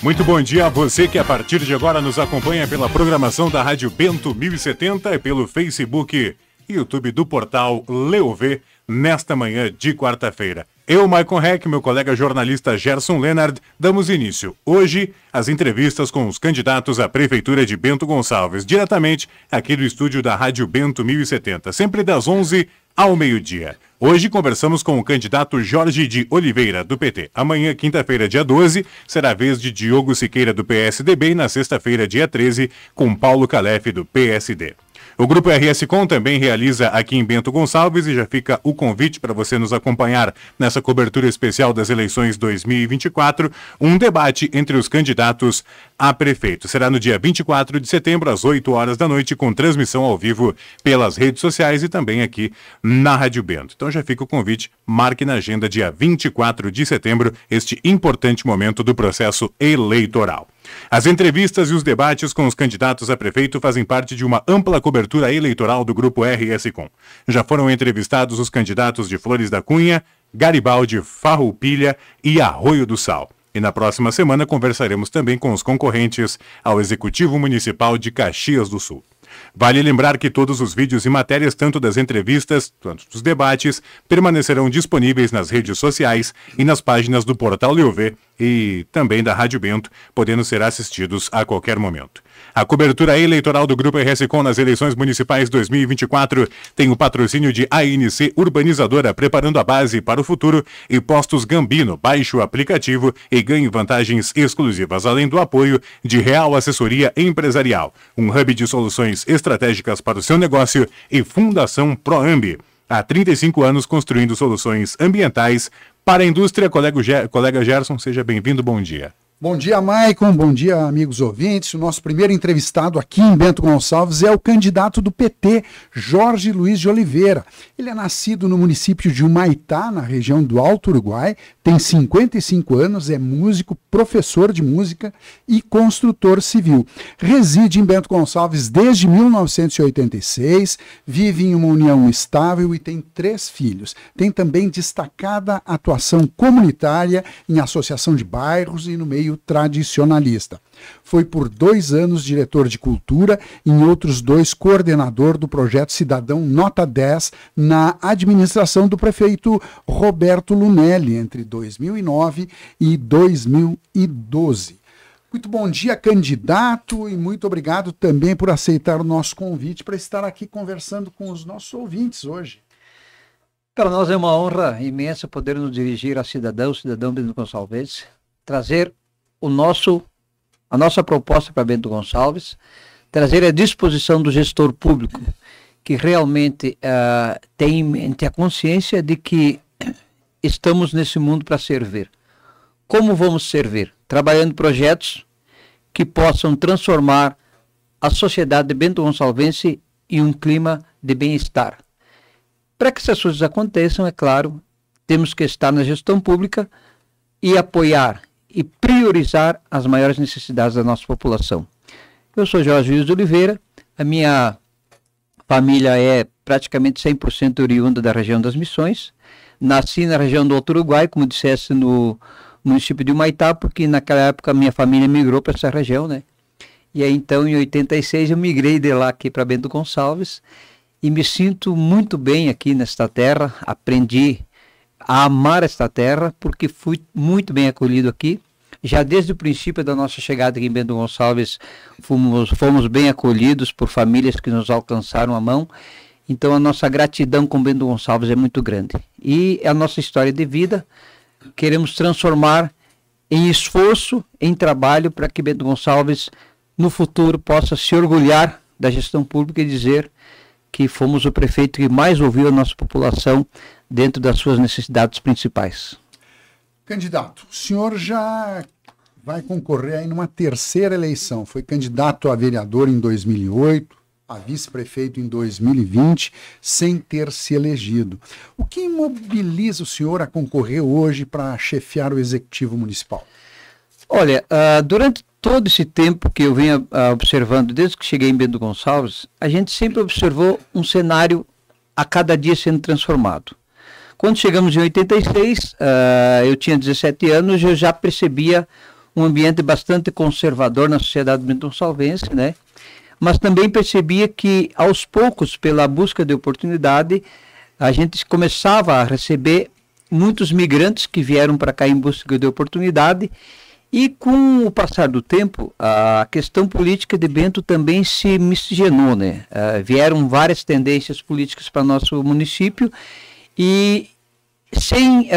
Muito bom dia a você que a partir de agora nos acompanha pela programação da Rádio Bento 1070 e pelo Facebook e YouTube do portal Leovê nesta manhã de quarta-feira. Eu, Maicon Heck, meu colega jornalista Gerson Leonard, damos início hoje às entrevistas com os candidatos à Prefeitura de Bento Gonçalves, diretamente aqui do estúdio da Rádio Bento 1070, sempre das 11 ao meio-dia. Hoje conversamos com o candidato Jorge de Oliveira, do PT. Amanhã, quinta-feira, dia 12, será a vez de Diogo Siqueira, do PSDB, e na sexta-feira, dia 13, com Paulo Calef, do PSD. O Grupo RS Com também realiza aqui em Bento Gonçalves e já fica o convite para você nos acompanhar nessa cobertura especial das eleições 2024, um debate entre os candidatos a prefeito. Será no dia 24 de setembro, às 8 horas da noite, com transmissão ao vivo pelas redes sociais e também aqui na Rádio Bento. Então já fica o convite, marque na agenda dia 24 de setembro, este importante momento do processo eleitoral. As entrevistas e os debates com os candidatos a prefeito fazem parte de uma ampla cobertura eleitoral do Grupo RS Com. Já foram entrevistados os candidatos de Flores da Cunha, Garibaldi, Farroupilha e Arroio do Sal. E na próxima semana conversaremos também com os concorrentes ao Executivo Municipal de Caxias do Sul. Vale lembrar que todos os vídeos e matérias, tanto das entrevistas quanto dos debates, permanecerão disponíveis nas redes sociais e nas páginas do Portal Leovê e também da Rádio Bento, podendo ser assistidos a qualquer momento. A cobertura eleitoral do Grupo RS Com nas eleições municipais 2024 tem o patrocínio de ANC Urbanizadora, preparando a base para o futuro, e Postos Gambino. Baixe o aplicativo e ganhe vantagens exclusivas, além do apoio de Real Assessoria Empresarial, um hub de soluções estratégicas para o seu negócio, e Fundação Proambi. Há 35 anos construindo soluções ambientais para a indústria. Colega Gerson, seja bem-vindo, bom dia. Bom dia, Maicon, bom dia, amigos ouvintes. O nosso primeiro entrevistado aqui em Bento Gonçalves é o candidato do PT, Jorge Luiz de Oliveira. Ele é nascido no município de Humaitá, na região do Alto Uruguai, tem 55 anos, é músico, professor de música e construtor civil. Reside em Bento Gonçalves desde 1986, vive em uma união estável e tem 3 filhos. Tem também destacada atuação comunitária em associação de bairros e no meio tradicionalista. Foi por 2 anos diretor de cultura e em outros 2 coordenador do projeto Cidadão Nota 10 na administração do prefeito Roberto Lunelli entre 2009 e 2012. Muito bom dia, candidato, e muito obrigado também por aceitar o nosso convite para estar aqui conversando com os nossos ouvintes hoje. Para nós é uma honra imensa poder nos dirigir a cidadão Bento Gonçalves, trazer a nossa proposta para Bento Gonçalves, trazer à disposição do gestor público que realmente tem em mente a consciência de que estamos nesse mundo para servir. Como vamos servir? Trabalhando projetos que possam transformar a sociedade de Bento Gonçalvense em um clima de bem-estar. Para que essas coisas aconteçam, é claro, temos que estar na gestão pública e apoiar e priorizar as maiores necessidades da nossa população. Eu sou Jorge Luiz de Oliveira, a minha família é praticamente 100% oriunda da região das Missões. Nasci na região do Alto Uruguai, como dissesse, no município de Humaitá, porque naquela época a minha família migrou para essa região, né? E aí então em 86 eu migrei de lá aqui para Bento Gonçalves e me sinto muito bem aqui nesta terra, aprendi a amar esta terra, porque fui muito bem acolhido aqui. Já desde o princípio da nossa chegada aqui em Bento Gonçalves, fomos bem acolhidos por famílias que nos alcançaram a mão. Então a nossa gratidão com Bento Gonçalves é muito grande. E a nossa história de vida, queremos transformar em esforço, em trabalho, para que Bento Gonçalves, no futuro, possa se orgulhar da gestão pública e dizer que fomos o prefeito que mais ouviu a nossa população dentro das suas necessidades principais. Candidato, o senhor já vai concorrer aí numa terceira eleição. Foi candidato a vereador em 2008, a vice-prefeito em 2020, sem ter se elegido. O que mobiliza o senhor a concorrer hoje para chefiar o Executivo Municipal? Olha, durante todo esse tempo que eu venho observando, desde que cheguei em Bento Gonçalves, a gente sempre observou um cenário a cada dia sendo transformado. Quando chegamos em 86, eu tinha 17 anos, eu já percebia um ambiente bastante conservador na sociedade bento-gonçalvense, né? Mas também percebia que, aos poucos, pela busca de oportunidade, a gente começava a receber muitos migrantes que vieram para cá em busca de oportunidade, e com o passar do tempo, a questão política de Bento também se miscigenou, né? Vieram várias tendências políticas para nosso município, e sem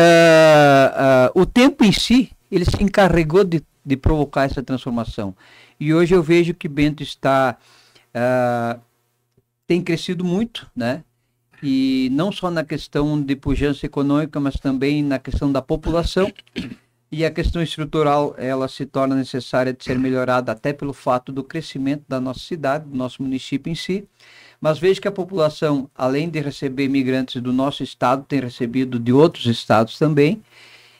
o tempo em si, ele se encarregou de provocar essa transformação. E hoje eu vejo que Bento tem crescido muito, né? E não só na questão de pujança econômica, mas também na questão da população. E a questão estrutural, ela se torna necessária de ser melhorada até pelo fato do crescimento da nossa cidade, do nosso município em si. Mas vejo que a população, além de receber imigrantes do nosso estado, tem recebido de outros estados também.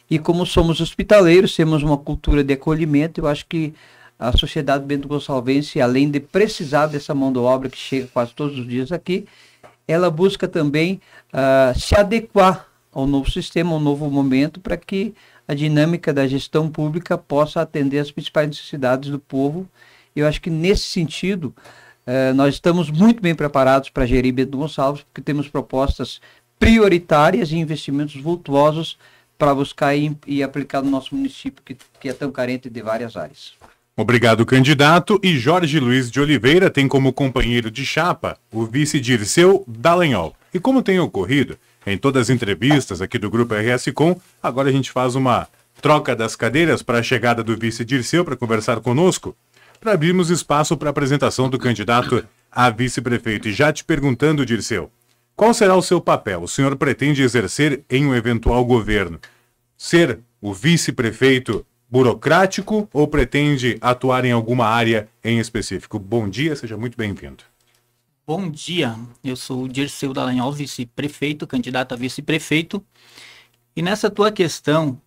E como somos hospitaleiros, temos uma cultura de acolhimento, eu acho que a sociedade bento-gonçalvense, além de precisar dessa mão de obra que chega quase todos os dias aqui, ela busca também se adequar ao novo sistema, ao novo momento, para que a dinâmica da gestão pública possa atender às principais necessidades do povo. Eu acho que nesse sentido, nós estamos muito bem preparados para gerir Bento Gonçalves, porque temos propostas prioritárias e investimentos vultuosos para buscar e aplicar no nosso município, que é tão carente de várias áreas. Obrigado, candidato. E Jorge Luiz de Oliveira tem como companheiro de chapa o vice Dirceu Dallagnol. E como tem ocorrido em todas as entrevistas aqui do Grupo RS Com, agora a gente faz uma troca das cadeiras para a chegada do vice Dirceu para conversar conosco, para abrirmos espaço para a apresentação do candidato a vice-prefeito. E já te perguntando, Dirceu, qual será o seu papel? O senhor pretende exercer em um eventual governo? Ser o vice-prefeito burocrático ou pretende atuar em alguma área em específico? Bom dia, seja muito bem-vindo. Bom dia, eu sou o Dirceu Dallagnol, vice-prefeito, candidato a vice-prefeito. E nessa tua questão,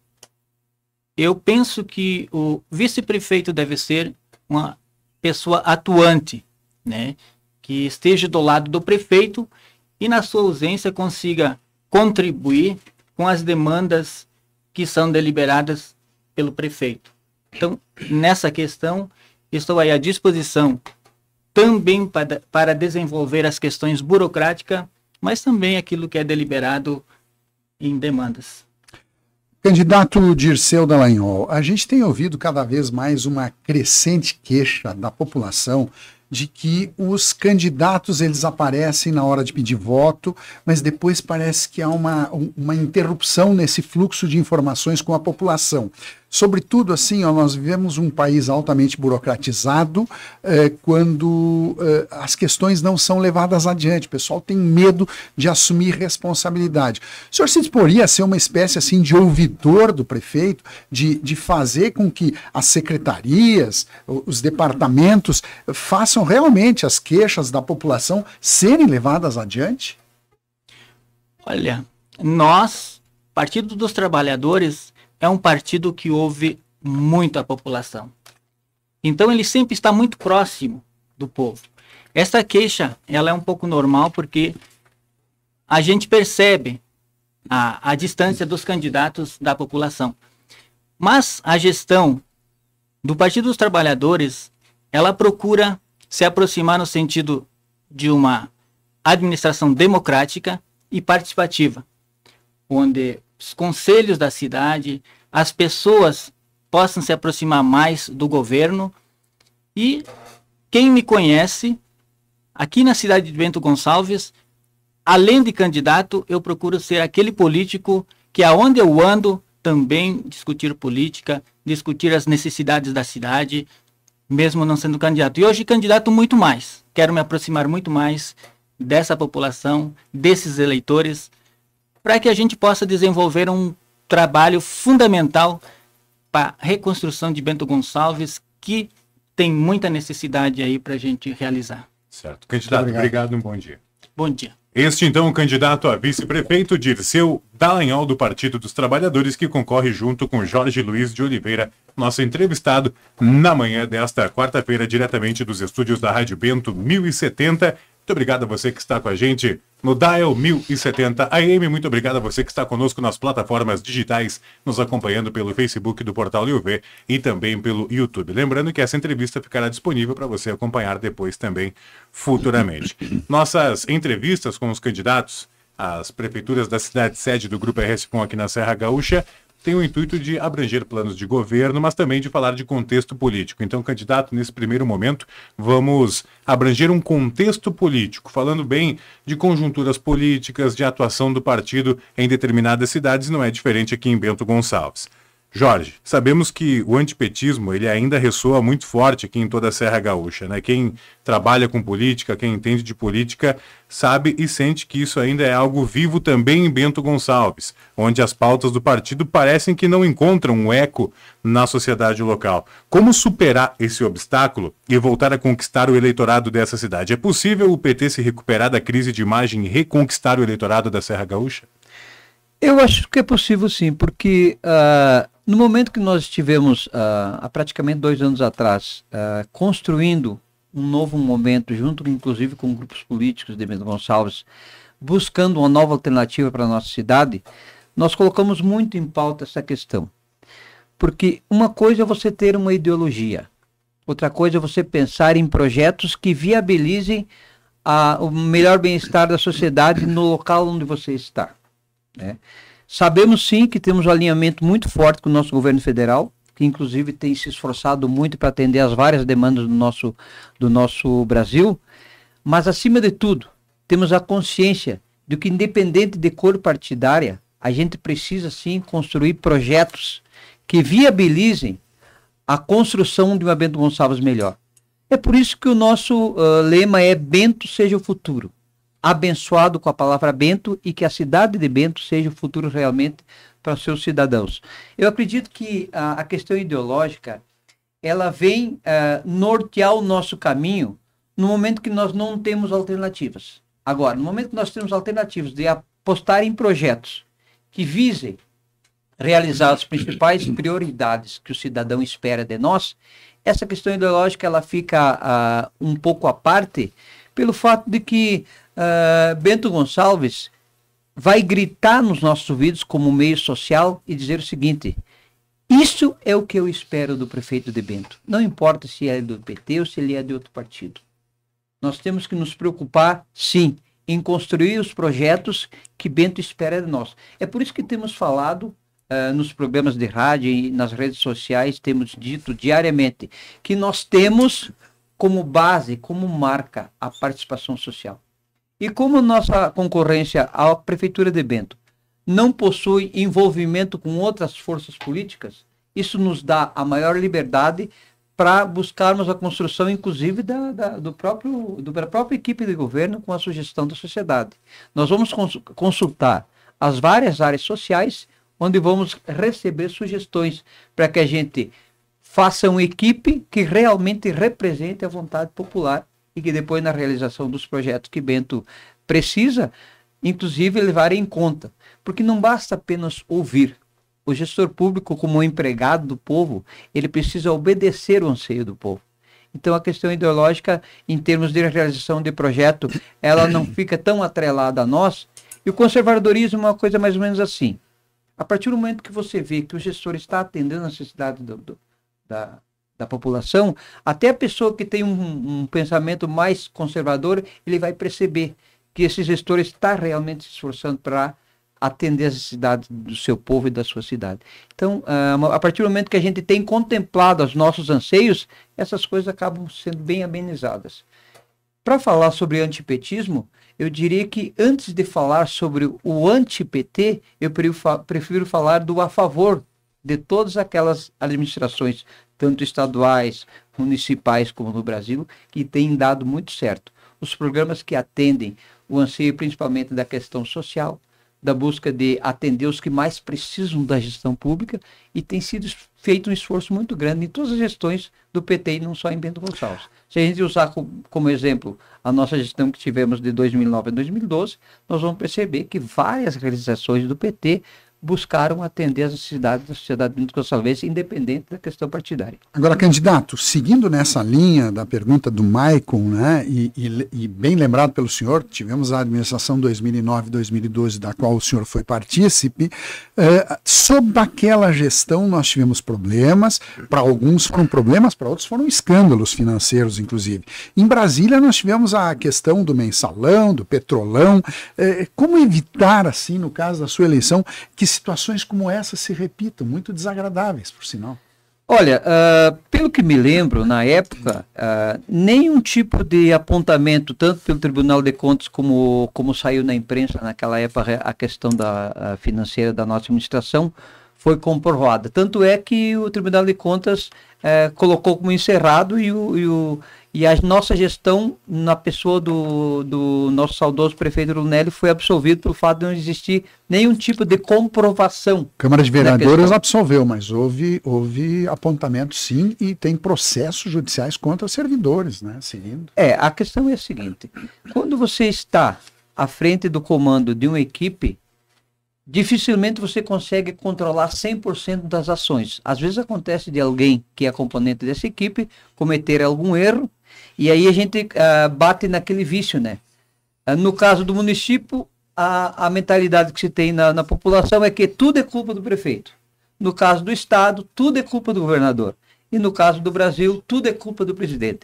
eu penso que o vice-prefeito deve ser uma pessoa atuante, né? Que esteja do lado do prefeito e na sua ausência consiga contribuir com as demandas que são deliberadas pelo prefeito. Então, nessa questão, estou aí à disposição também para desenvolver as questões burocráticas, mas também aquilo que é deliberado em demandas. Candidato Dirceu Dallagnol, a gente tem ouvido cada vez mais uma crescente queixa da população de que os candidatos eles aparecem na hora de pedir voto, mas depois parece que há uma interrupção nesse fluxo de informações com a população. Sobretudo, assim, nós vivemos um país altamente burocratizado quando as questões não são levadas adiante. O pessoal tem medo de assumir responsabilidade. O senhor se disporia a ser uma espécie assim, de ouvidor do prefeito, de fazer com que as secretarias, os departamentos, façam realmente as queixas da população serem levadas adiante? Olha, nós, Partido dos Trabalhadores, é um partido que ouve muito a população. Então ele sempre está muito próximo do povo. Essa queixa, ela é um pouco normal porque a gente percebe a distância dos candidatos da população. Mas a gestão do Partido dos Trabalhadores, ela procura se aproximar no sentido de uma administração democrática e participativa, onde os conselhos da cidade, as pessoas possam se aproximar mais do governo. E quem me conhece, aqui na cidade de Bento Gonçalves, além de candidato, eu procuro ser aquele político que aonde eu ando, também discutir política, discutir as necessidades da cidade, mesmo não sendo candidato. E hoje candidato muito mais. Quero me aproximar muito mais dessa população, desses eleitores, para que a gente possa desenvolver um trabalho fundamental para a reconstrução de Bento Gonçalves, que tem muita necessidade aí para a gente realizar. Certo. Candidato, obrigado, um bom dia. Bom dia. Este, então, o candidato a vice-prefeito Dirceu Dallagnol, do Partido dos Trabalhadores, que concorre junto com Jorge Luiz de Oliveira, nosso entrevistado, na manhã desta quarta-feira, diretamente dos estúdios da Rádio Bento 1070. Muito obrigado a você que está com a gente no Dial 1070 AM. Muito obrigado a você que está conosco nas plataformas digitais, nos acompanhando pelo Facebook do Portal LeuV e também pelo YouTube. Lembrando que essa entrevista ficará disponível para você acompanhar depois também, futuramente. Nossas entrevistas com os candidatos às prefeituras da cidade sede do Grupo RS Com aqui na Serra Gaúcha tem o intuito de abranger planos de governo, mas também de falar de contexto político. Então, candidato, nesse primeiro momento, vamos abranger um contexto político, falando bem de conjunturas políticas, de atuação do partido em determinadas cidades, não é diferente aqui em Bento Gonçalves. Jorge, sabemos que o antipetismo ele ainda ressoa muito forte aqui em toda a Serra Gaúcha, né? Quem trabalha com política, quem entende de política, sabe e sente que isso ainda é algo vivo também em Bento Gonçalves, onde as pautas do partido parecem que não encontram um eco na sociedade local. Como superar esse obstáculo e voltar a conquistar o eleitorado dessa cidade? É possível o PT se recuperar da crise de imagem e reconquistar o eleitorado da Serra Gaúcha? Eu acho que é possível sim, porque no momento que nós estivemos, há praticamente 2 anos atrás, construindo um novo momento, junto inclusive com grupos políticos de Bento Gonçalves, buscando uma nova alternativa para a nossa cidade, nós colocamos muito em pauta essa questão. Porque uma coisa é você ter uma ideologia, outra coisa é você pensar em projetos que viabilizem o melhor bem-estar da sociedade no local onde você está. Né? Sabemos sim que temos um alinhamento muito forte com o nosso governo federal, que inclusive tem se esforçado muito para atender as várias demandas do nosso Brasil, mas acima de tudo, temos a consciência de que independente de cor partidária, a gente precisa sim construir projetos que viabilizem a construção de uma Bento Gonçalves melhor. É por isso que o nosso lema é Bento seja o futuro. Abençoado com a palavra Bento e que a cidade de Bento seja o futuro realmente para os seus cidadãos. Eu acredito que a questão ideológica ela vem nortear o nosso caminho no momento que nós não temos alternativas. Agora, no momento que nós temos alternativas de apostar em projetos que visem realizar as principais prioridades que o cidadão espera de nós, essa questão ideológica ela fica um pouco à parte pelo fato de que Bento Gonçalves vai gritar nos nossos ouvidos como meio social e dizer o seguinte: isso é o que eu espero do prefeito de Bento. Não importa se é do PT ou se ele é de outro partido. Nós temos que nos preocupar, sim, em construir os projetos que Bento espera de nós. É por isso que temos falado nos programas de rádio e nas redes sociais, temos dito diariamente que nós temos como base, como marca, a participação social. E como nossa concorrência à Prefeitura de Bento não possui envolvimento com outras forças políticas, isso nos dá a maior liberdade para buscarmos a construção, inclusive, da própria equipe de governo com a sugestão da sociedade. Nós vamos consultar as várias áreas sociais, onde vamos receber sugestões para que a gente faça uma equipe que realmente represente a vontade popular e que depois, na realização dos projetos que Bento precisa, inclusive levar em conta. Porque não basta apenas ouvir. O gestor público, como empregado do povo, ele precisa obedecer o anseio do povo. Então, a questão ideológica, em termos de realização de projeto, ela não fica tão atrelada a nós. E o conservadorismo é uma coisa mais ou menos assim. A partir do momento que você vê que o gestor está atendendo a necessidade da população, até a pessoa que tem um pensamento mais conservador, ele vai perceber que esse gestor está realmente se esforçando para atender as necessidades do seu povo e da sua cidade. Então, a partir do momento que a gente tem contemplado os nossos anseios, essas coisas acabam sendo bem amenizadas. Para falar sobre antipetismo, eu diria que antes de falar sobre o anti-PT, eu prefiro falar do a favor de todas aquelas administrações, tanto estaduais, municipais como no Brasil, que têm dado muito certo. Os programas que atendem o anseio principalmente da questão social, da busca de atender os que mais precisam da gestão pública, e tem sido feito um esforço muito grande em todas as gestões do PT e não só em Bento Gonçalves. Se a gente usar como exemplo a nossa gestão que tivemos de 2009 a 2012, nós vamos perceber que várias realizações do PT buscaram atender as necessidades da sociedade de Bento Gonçalves, independente da questão partidária. Agora, candidato, seguindo nessa linha da pergunta do Maicon, né, e bem lembrado pelo senhor, tivemos a administração 2009-2012, da qual o senhor foi partícipe, sob aquela gestão nós tivemos problemas, para alguns foram problemas, para outros foram escândalos financeiros, inclusive. Em Brasília nós tivemos a questão do mensalão, do petrolão. Como evitar, assim, no caso da sua eleição, que situações como essa se repitam, muito desagradáveis, por sinal? Olha, pelo que me lembro, na época, nenhum tipo de apontamento, tanto pelo Tribunal de Contas como saiu na imprensa naquela época, a questão financeira da nossa administração foi comprovada. Tanto é que o Tribunal de Contas colocou como encerrado e a nossa gestão, na pessoa do nosso saudoso prefeito Lunelli, foi absolvido pelo fato de não existir nenhum tipo de comprovação. Câmara de Vereadores absolveu, mas houve apontamento sim, e tem processos judiciais contra servidores, né? Seguindo. A questão é a seguinte: quando você está à frente do comando de uma equipe, dificilmente você consegue controlar 100% das ações. Às vezes acontece de alguém que é componente dessa equipe cometer algum erro, e aí a gente bate naquele vício, né? No caso do município, a mentalidade que se tem na população é que tudo é culpa do prefeito. No caso do estado, tudo é culpa do governador. E no caso do Brasil, tudo é culpa do presidente.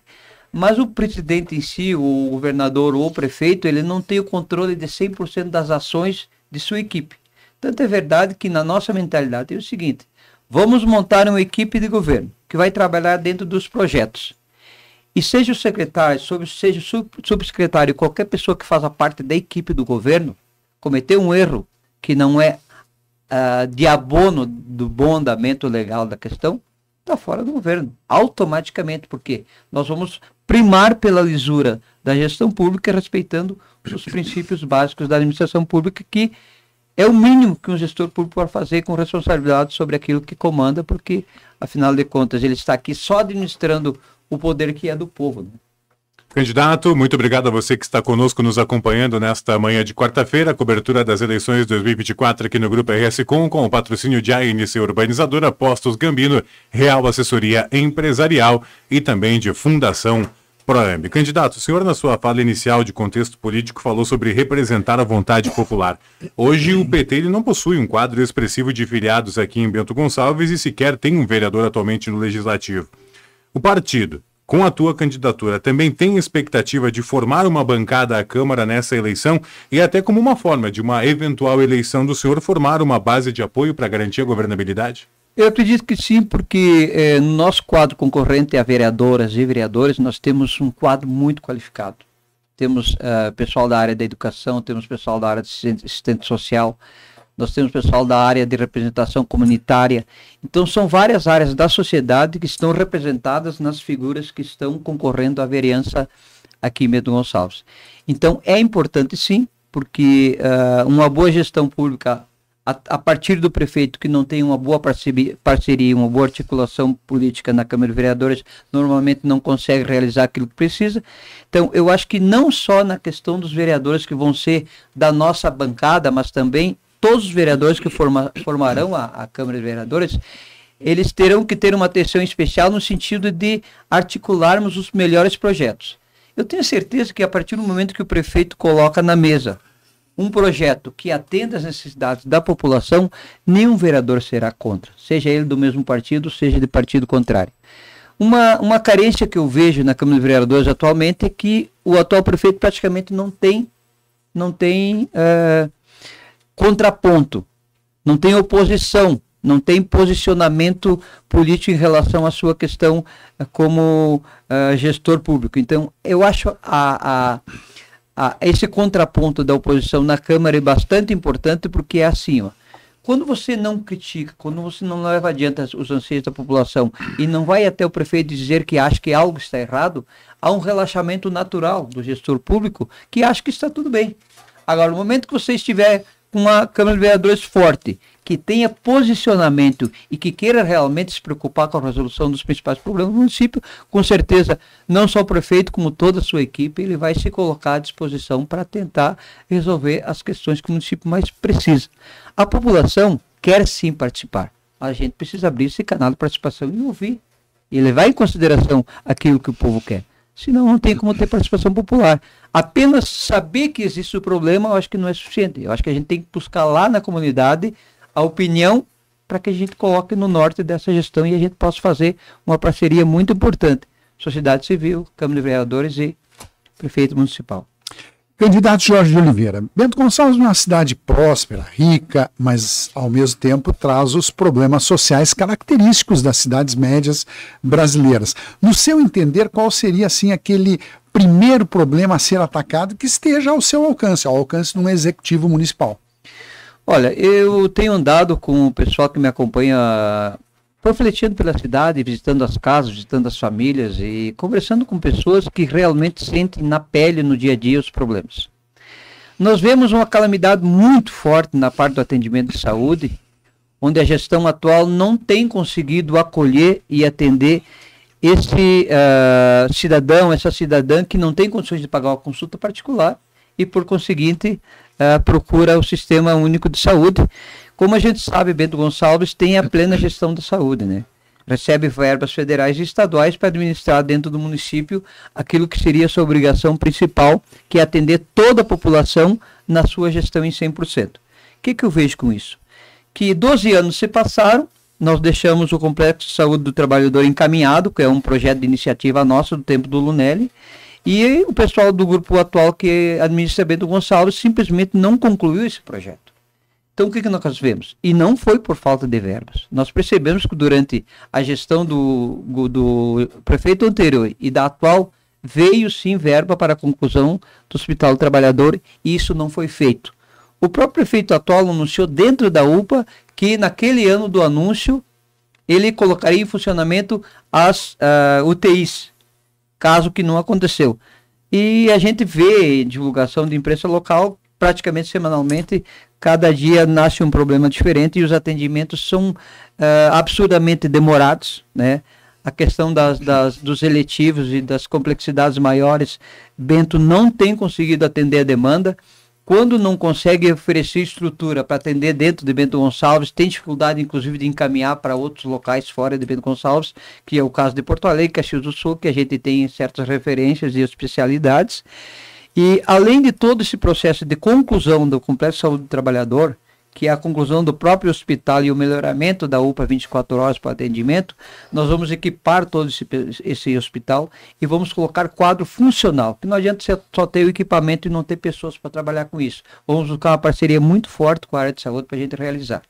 Mas o presidente em si, o governador ou o prefeito, ele não tem o controle de 100% das ações de sua equipe. Tanto é verdade que na nossa mentalidade é o seguinte: vamos montar uma equipe de governo que vai trabalhar dentro dos projetos. E seja o secretário, seja o subsecretário, qualquer pessoa que faça parte da equipe do governo, cometer um erro que não é de abono do bom andamento legal da questão, está fora do governo, automaticamente, porque nós vamos primar pela lisura da gestão pública, respeitando os princípios básicos da administração pública, que é o mínimo que um gestor público pode fazer com responsabilidade sobre aquilo que comanda, porque, afinal de contas, ele está aqui só administrando o poder que é do povo, né? Candidato, muito obrigado a você que está conosco, nos acompanhando nesta manhã de quarta-feira, cobertura das eleições 2024 aqui no Grupo RS com o patrocínio de ANC Urbanizadora, Postos Gambino, Real Assessoria Empresarial e também de Fundação Proamb. Candidato, o senhor na sua fala inicial de contexto político falou sobre representar a vontade popular. Hoje o PT ele não possui um quadro expressivo de filiados aqui em Bento Gonçalves e sequer tem um vereador atualmente no Legislativo. O partido, com a tua candidatura, também tem expectativa de formar uma bancada à Câmara nessa eleição e até como uma forma de uma eventual eleição do senhor formar uma base de apoio para garantir a governabilidade? Eu acredito que sim, porque no nosso quadro concorrente a vereadoras e vereadores, nós temos um quadro muito qualificado. Temos pessoal da área da educação, temos pessoal da área de assistente social, nós temos pessoal da área de representação comunitária. Então são várias áreas da sociedade que estão representadas nas figuras que estão concorrendo à vereança aqui em Bento Gonçalves. Então é importante sim, porque uma boa gestão pública, a partir do prefeito que não tem uma boa parceria, uma boa articulação política na Câmara de Vereadores, normalmente não consegue realizar aquilo que precisa. Então, eu acho que não só na questão dos vereadores que vão ser da nossa bancada, mas também todos os vereadores que formarão a Câmara de Vereadores, eles terão que ter uma atenção especial no sentido de articularmos os melhores projetos. Eu tenho certeza que a partir do momento que o prefeito coloca na mesa um projeto que atenda às necessidades da população, nenhum vereador será contra, seja ele do mesmo partido, seja de partido contrário. Uma carência que eu vejo na Câmara de Vereadores atualmente é que o atual prefeito praticamente não tem contraponto, não tem oposição, não tem posicionamento político em relação à sua questão como gestor público. Então, eu acho esse contraponto da oposição na Câmara é bastante importante, porque é assim, ó, quando você não critica, quando você não leva adiante os anseios da população e não vai até o prefeito dizer que acha que algo está errado, há um relaxamento natural do gestor público que acha que está tudo bem. Agora, no momento que você estiver com uma Câmara de Vereadores forte, que tenha posicionamento e que queira realmente se preocupar com a resolução dos principais problemas do município, com certeza, não só o prefeito, como toda a sua equipe, ele vai se colocar à disposição para tentar resolver as questões que o município mais precisa. A população, quer sim participar. A gente precisa abrir esse canal de participação e ouvir. E levar em consideração aquilo que o povo quer. Senão não tem como ter participação popular. Apenas saber que existe o problema, eu acho que não é suficiente. Eu acho que a gente tem que buscar lá na comunidade a opinião para que a gente coloque no norte dessa gestão e a gente possa fazer uma parceria muito importante. Sociedade Civil, Câmara de Vereadores e Prefeito Municipal. Candidato Jorge de Oliveira, Bento Gonçalves é uma cidade próspera, rica, mas ao mesmo tempo traz os problemas sociais característicos das cidades médias brasileiras. No seu entender, qual seria assim aquele primeiro problema a ser atacado que esteja ao seu alcance, ao alcance de um executivo municipal? Olha, eu tenho andado com o pessoal que me acompanha, refletindo pela cidade, visitando as casas, visitando as famílias e conversando com pessoas que realmente sentem na pele, no dia a dia, os problemas. Nós vemos uma calamidade muito forte na parte do atendimento de saúde, onde a gestão atual não tem conseguido acolher e atender esse cidadão, essa cidadã que não tem condições de pagar uma consulta particular e, por conseguinte, procura o Sistema Único de Saúde. Como a gente sabe, Bento Gonçalves tem a plena gestão da saúde, né? Recebe verbas federais e estaduais para administrar dentro do município aquilo que seria a sua obrigação principal, que é atender toda a população na sua gestão em 100%. O que eu vejo com isso? Que 12 anos se passaram, nós deixamos o Complexo de Saúde do Trabalhador encaminhado, que é um projeto de iniciativa nossa do tempo do Lunelli, e o pessoal do grupo atual que administra Bento Gonçalves simplesmente não concluiu esse projeto. Então, o que nós vemos? E não foi por falta de verbas. Nós percebemos que durante a gestão do prefeito anterior e da atual, veio sim verba para a conclusão do Hospital do Trabalhador e isso não foi feito. O próprio prefeito atual anunciou dentro da UPA que naquele ano do anúncio ele colocaria em funcionamento as UTIs, caso que não aconteceu. E a gente vê divulgação de imprensa local praticamente semanalmente, cada dia nasce um problema diferente e os atendimentos são absurdamente demorados, né? A questão dos eletivos e das complexidades maiores, Bento não tem conseguido atender a demanda. Quando não consegue oferecer estrutura para atender dentro de Bento Gonçalves, tem dificuldade inclusive de encaminhar para outros locais fora de Bento Gonçalves, que é o caso de Porto Alegre, Caxias do Sul, que a gente tem certas referências e especialidades. E além de todo esse processo de conclusão do Complexo de Saúde do Trabalhador, que é a conclusão do próprio hospital e o melhoramento da UPA 24 horas para atendimento, nós vamos equipar todo esse hospital e vamos colocar quadro funcional, que não adianta só ter o equipamento e não ter pessoas para trabalhar com isso. Vamos buscar uma parceria muito forte com a área de saúde para a gente realizar.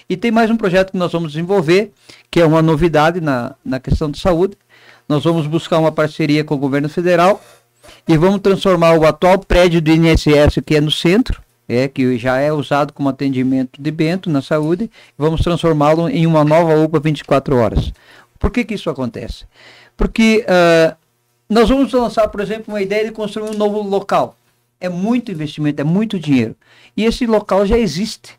E tem mais um projeto que nós vamos desenvolver, que é uma novidade na questão de saúde. Nós vamos buscar uma parceria com o governo federal e vamos transformar o atual prédio do INSS, que é no centro, que já é usado como atendimento de Bento na saúde, vamos transformá-lo em uma nova UPA 24 horas. Por que isso acontece? Porque nós vamos lançar, por exemplo, uma ideia de construir um novo local. É muito investimento, é muito dinheiro. E esse local já existe.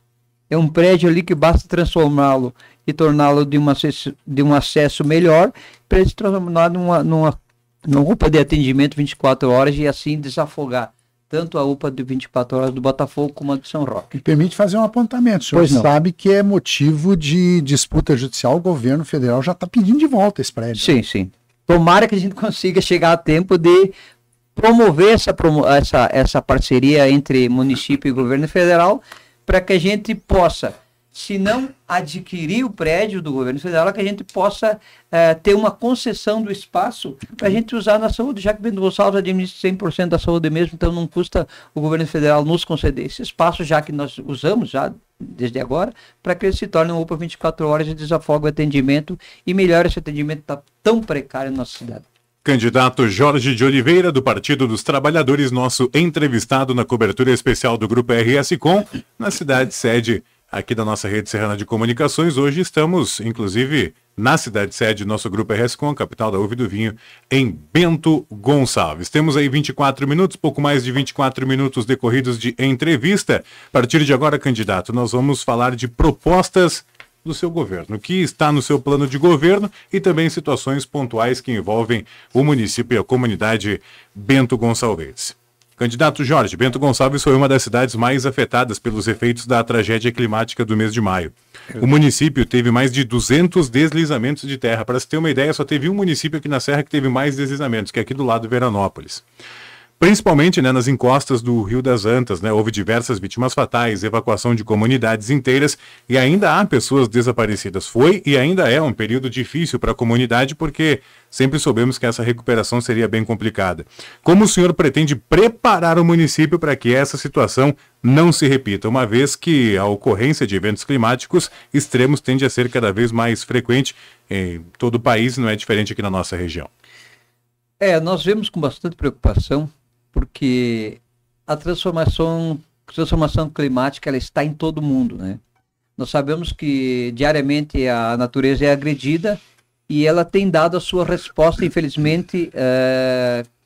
É um prédio ali que basta transformá-lo e torná-lo de um acesso melhor, para ele se transformar numa UPA de atendimento 24 horas e assim desafogar tanto a UPA de 24 horas do Botafogo como a de São Roque. Me permite fazer um apontamento. O senhor sabe que é motivo de disputa judicial, o governo federal já está pedindo de volta esse prédio. Sim, sim. Tomara que a gente consiga chegar a tempo de promover essa parceria entre município e governo federal, para que a gente possa, se não adquirir o prédio do governo federal, que a gente possa ter uma concessão do espaço para a gente usar na saúde, já que Bento Gonçalves administra 100% da saúde mesmo, então não custa o governo federal nos conceder esse espaço, já que nós usamos já desde agora, para que ele se torne um UPA 24 horas e desafogue o atendimento e melhore esse atendimento que está tão precário na nossa cidade. Candidato Jorge de Oliveira, do Partido dos Trabalhadores, nosso entrevistado na cobertura especial do Grupo RS Com, na cidade sede aqui da nossa rede serrana de comunicações. Hoje estamos, inclusive, na cidade sede do nosso Grupo RS Com, capital da uva e do vinho, em Bento Gonçalves. Temos aí 24 minutos, pouco mais de 24 minutos decorridos de entrevista. A partir de agora, candidato, nós vamos falar de propostas do seu governo, que está no seu plano de governo e também situações pontuais que envolvem o município e a comunidade Bento Gonçalves. Candidato Jorge, Bento Gonçalves foi uma das cidades mais afetadas pelos efeitos da tragédia climática do mês de maio. O município teve mais de 200 deslizamentos de terra. Para se ter uma ideia, só teve um município aqui na Serra que teve mais deslizamentos, que é aqui do lado de Veranópolis. Principalmente, né, nas encostas do Rio das Antas, né, houve diversas vítimas fatais, evacuação de comunidades inteiras e ainda há pessoas desaparecidas. Foi e ainda é um período difícil para a comunidade porque sempre soubemos que essa recuperação seria bem complicada. Como o senhor pretende preparar o município para que essa situação não se repita, uma vez que a ocorrência de eventos climáticos extremos tende a ser cada vez mais frequente em todo o país, não é diferente aqui na nossa região? Nós vemos com bastante preocupação porque a transformação climática ela está em todo mundo, né? Nós sabemos que diariamente a natureza é agredida e ela tem dado a sua resposta, infelizmente,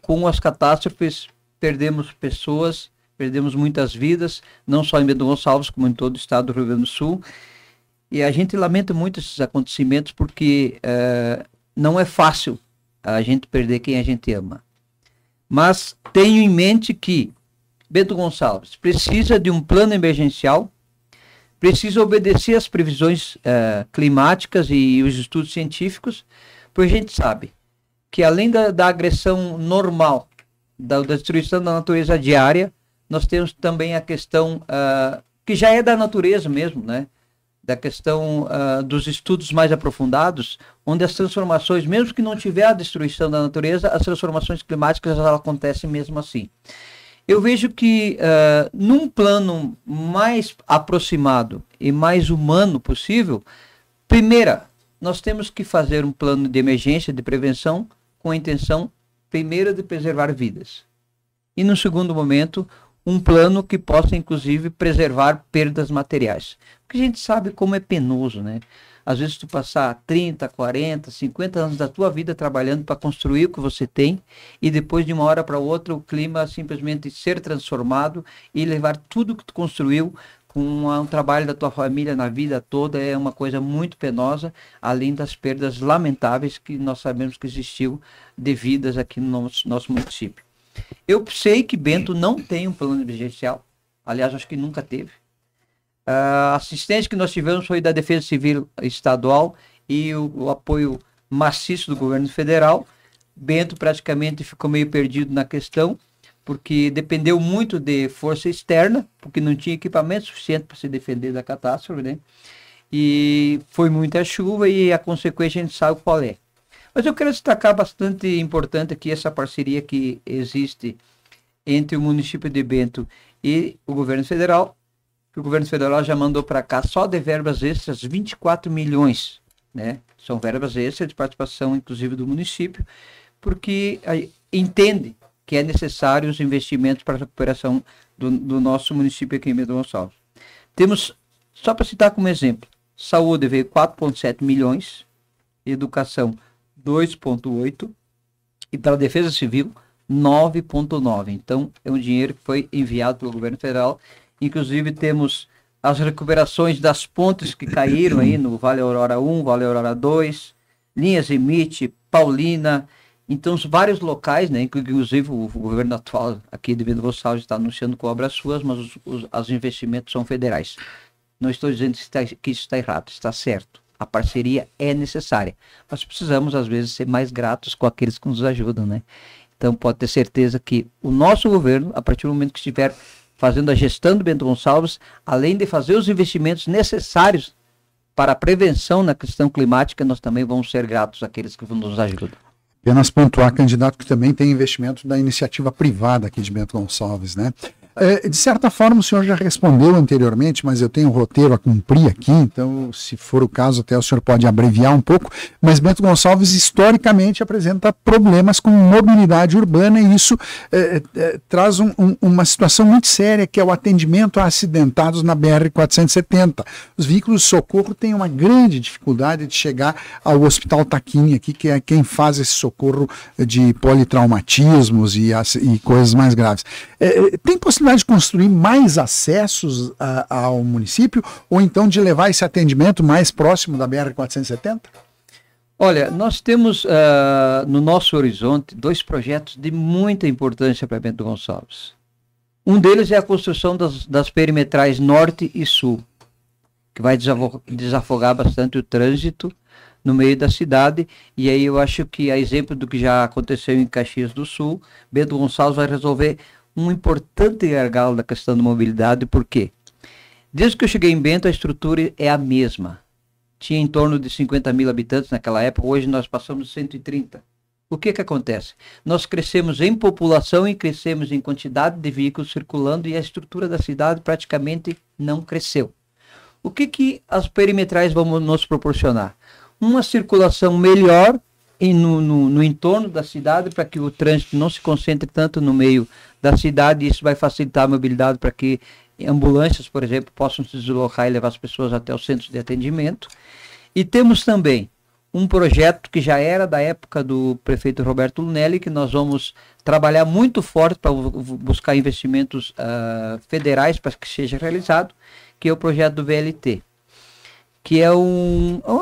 com as catástrofes, perdemos pessoas, perdemos muitas vidas, não só em Bento Gonçalves, como em todo o estado do Rio Grande do Sul. E a gente lamenta muito esses acontecimentos porque não é fácil a gente perder quem a gente ama. Mas tenho em mente que Bento Gonçalves precisa de um plano emergencial, precisa obedecer às previsões climáticas e os estudos científicos, porque a gente sabe que além da agressão normal, da destruição da natureza diária, nós temos também a questão que já é da natureza mesmo, né? Da questão dos estudos mais aprofundados, onde as transformações, mesmo que não tiver a destruição da natureza, as transformações climáticas elas acontecem mesmo assim. Eu vejo que num plano mais aproximado e mais humano possível, primeira, nós temos que fazer um plano de emergência, de prevenção, com a intenção, primeiro, de preservar vidas. E no segundo momento, um plano que possa, inclusive, preservar perdas materiais. Porque a gente sabe como é penoso, né? Às vezes tu passar 30, 40, 50 anos da tua vida trabalhando para construir o que você tem e depois de uma hora para outra o clima simplesmente ser transformado e levar tudo que tu construiu com um trabalho da tua família na vida toda é uma coisa muito penosa, além das perdas lamentáveis que nós sabemos que existiu de vidas aqui no nosso município. Eu sei que Bento não tem um plano emergencial, aliás, acho que nunca teve. A assistência que nós tivemos foi da Defesa Civil Estadual e o apoio maciço do governo federal. Bento praticamente ficou meio perdido na questão, porque dependeu muito de força externa, porque não tinha equipamento suficiente para se defender da catástrofe, né? E foi muita chuva e a consequência a gente sabe qual é. Mas eu quero destacar bastante importante aqui essa parceria que existe entre o município de Bento e o governo federal. O governo federal já mandou para cá só de verbas extras 24 milhões, né? São verbas extras de participação, inclusive, do município, porque entende que é necessário os investimentos para a recuperação do nosso município aqui em Bento Gonçalves. Temos, só para citar como exemplo, saúde veio 4,7 milhões, educação 2,8 e para a Defesa Civil 9,9. Então, é um dinheiro que foi enviado pelo governo federal. Inclusive, temos as recuperações das pontes que caíram aí no Vale Aurora 1, Vale Aurora 2, Linhas Emite, Paulina. Então, os vários locais, né, inclusive o governo atual aqui de Bento Gonçalves está anunciando com obras suas, mas os investimentos são federais. Não estou dizendo que isso está errado, está certo. A parceria é necessária, mas precisamos, às vezes, ser mais gratos com aqueles que nos ajudam, né? Então, pode ter certeza que o nosso governo, a partir do momento que estiver fazendo a gestão do Bento Gonçalves, além de fazer os investimentos necessários para a prevenção na questão climática, nós também vamos ser gratos àqueles que nos ajudam. Apenas pontuar, candidato, que também tem investimento da iniciativa privada aqui de Bento Gonçalves, né? De certa forma, o senhor já respondeu anteriormente, mas eu tenho um roteiro a cumprir aqui, então, se for o caso, até o senhor pode abreviar um pouco, mas Bento Gonçalves, historicamente, apresenta problemas com mobilidade urbana e isso traz uma situação muito séria, que é o atendimento a acidentados na BR-470. Os veículos de socorro têm uma grande dificuldade de chegar ao Hospital Taquini aqui, que é quem faz esse socorro de politraumatismos e coisas mais graves. Tem possibilidade de construir mais acessos ao município ou então de levar esse atendimento mais próximo da BR-470? Olha, nós temos no nosso horizonte 2 projetos de muita importância para Bento Gonçalves. Um deles é a construção das perimetrais norte e sul, que vai desafogar bastante o trânsito no meio da cidade, e aí eu acho que, a exemplo do que já aconteceu em Caxias do Sul, Bento Gonçalves vai resolver um importante gargalo da questão da mobilidade. Por quê? Desde que eu cheguei em Bento, a estrutura é a mesma. Tinha em torno de 50 mil habitantes naquela época, hoje nós passamos de 130. O que acontece? Nós crescemos em população e crescemos em quantidade de veículos circulando, e a estrutura da cidade praticamente não cresceu. O que as perimetrais vão nos proporcionar? Uma circulação melhor no entorno da cidade, para que o trânsito não se concentre tanto no meio da cidade, e isso vai facilitar a mobilidade para que ambulâncias, por exemplo, possam se deslocar e levar as pessoas até os centros de atendimento. E temos também um projeto que já era da época do prefeito Roberto Lunelli, que nós vamos trabalhar muito forte para buscar investimentos federais para que seja realizado, que é o projeto do VLT, que é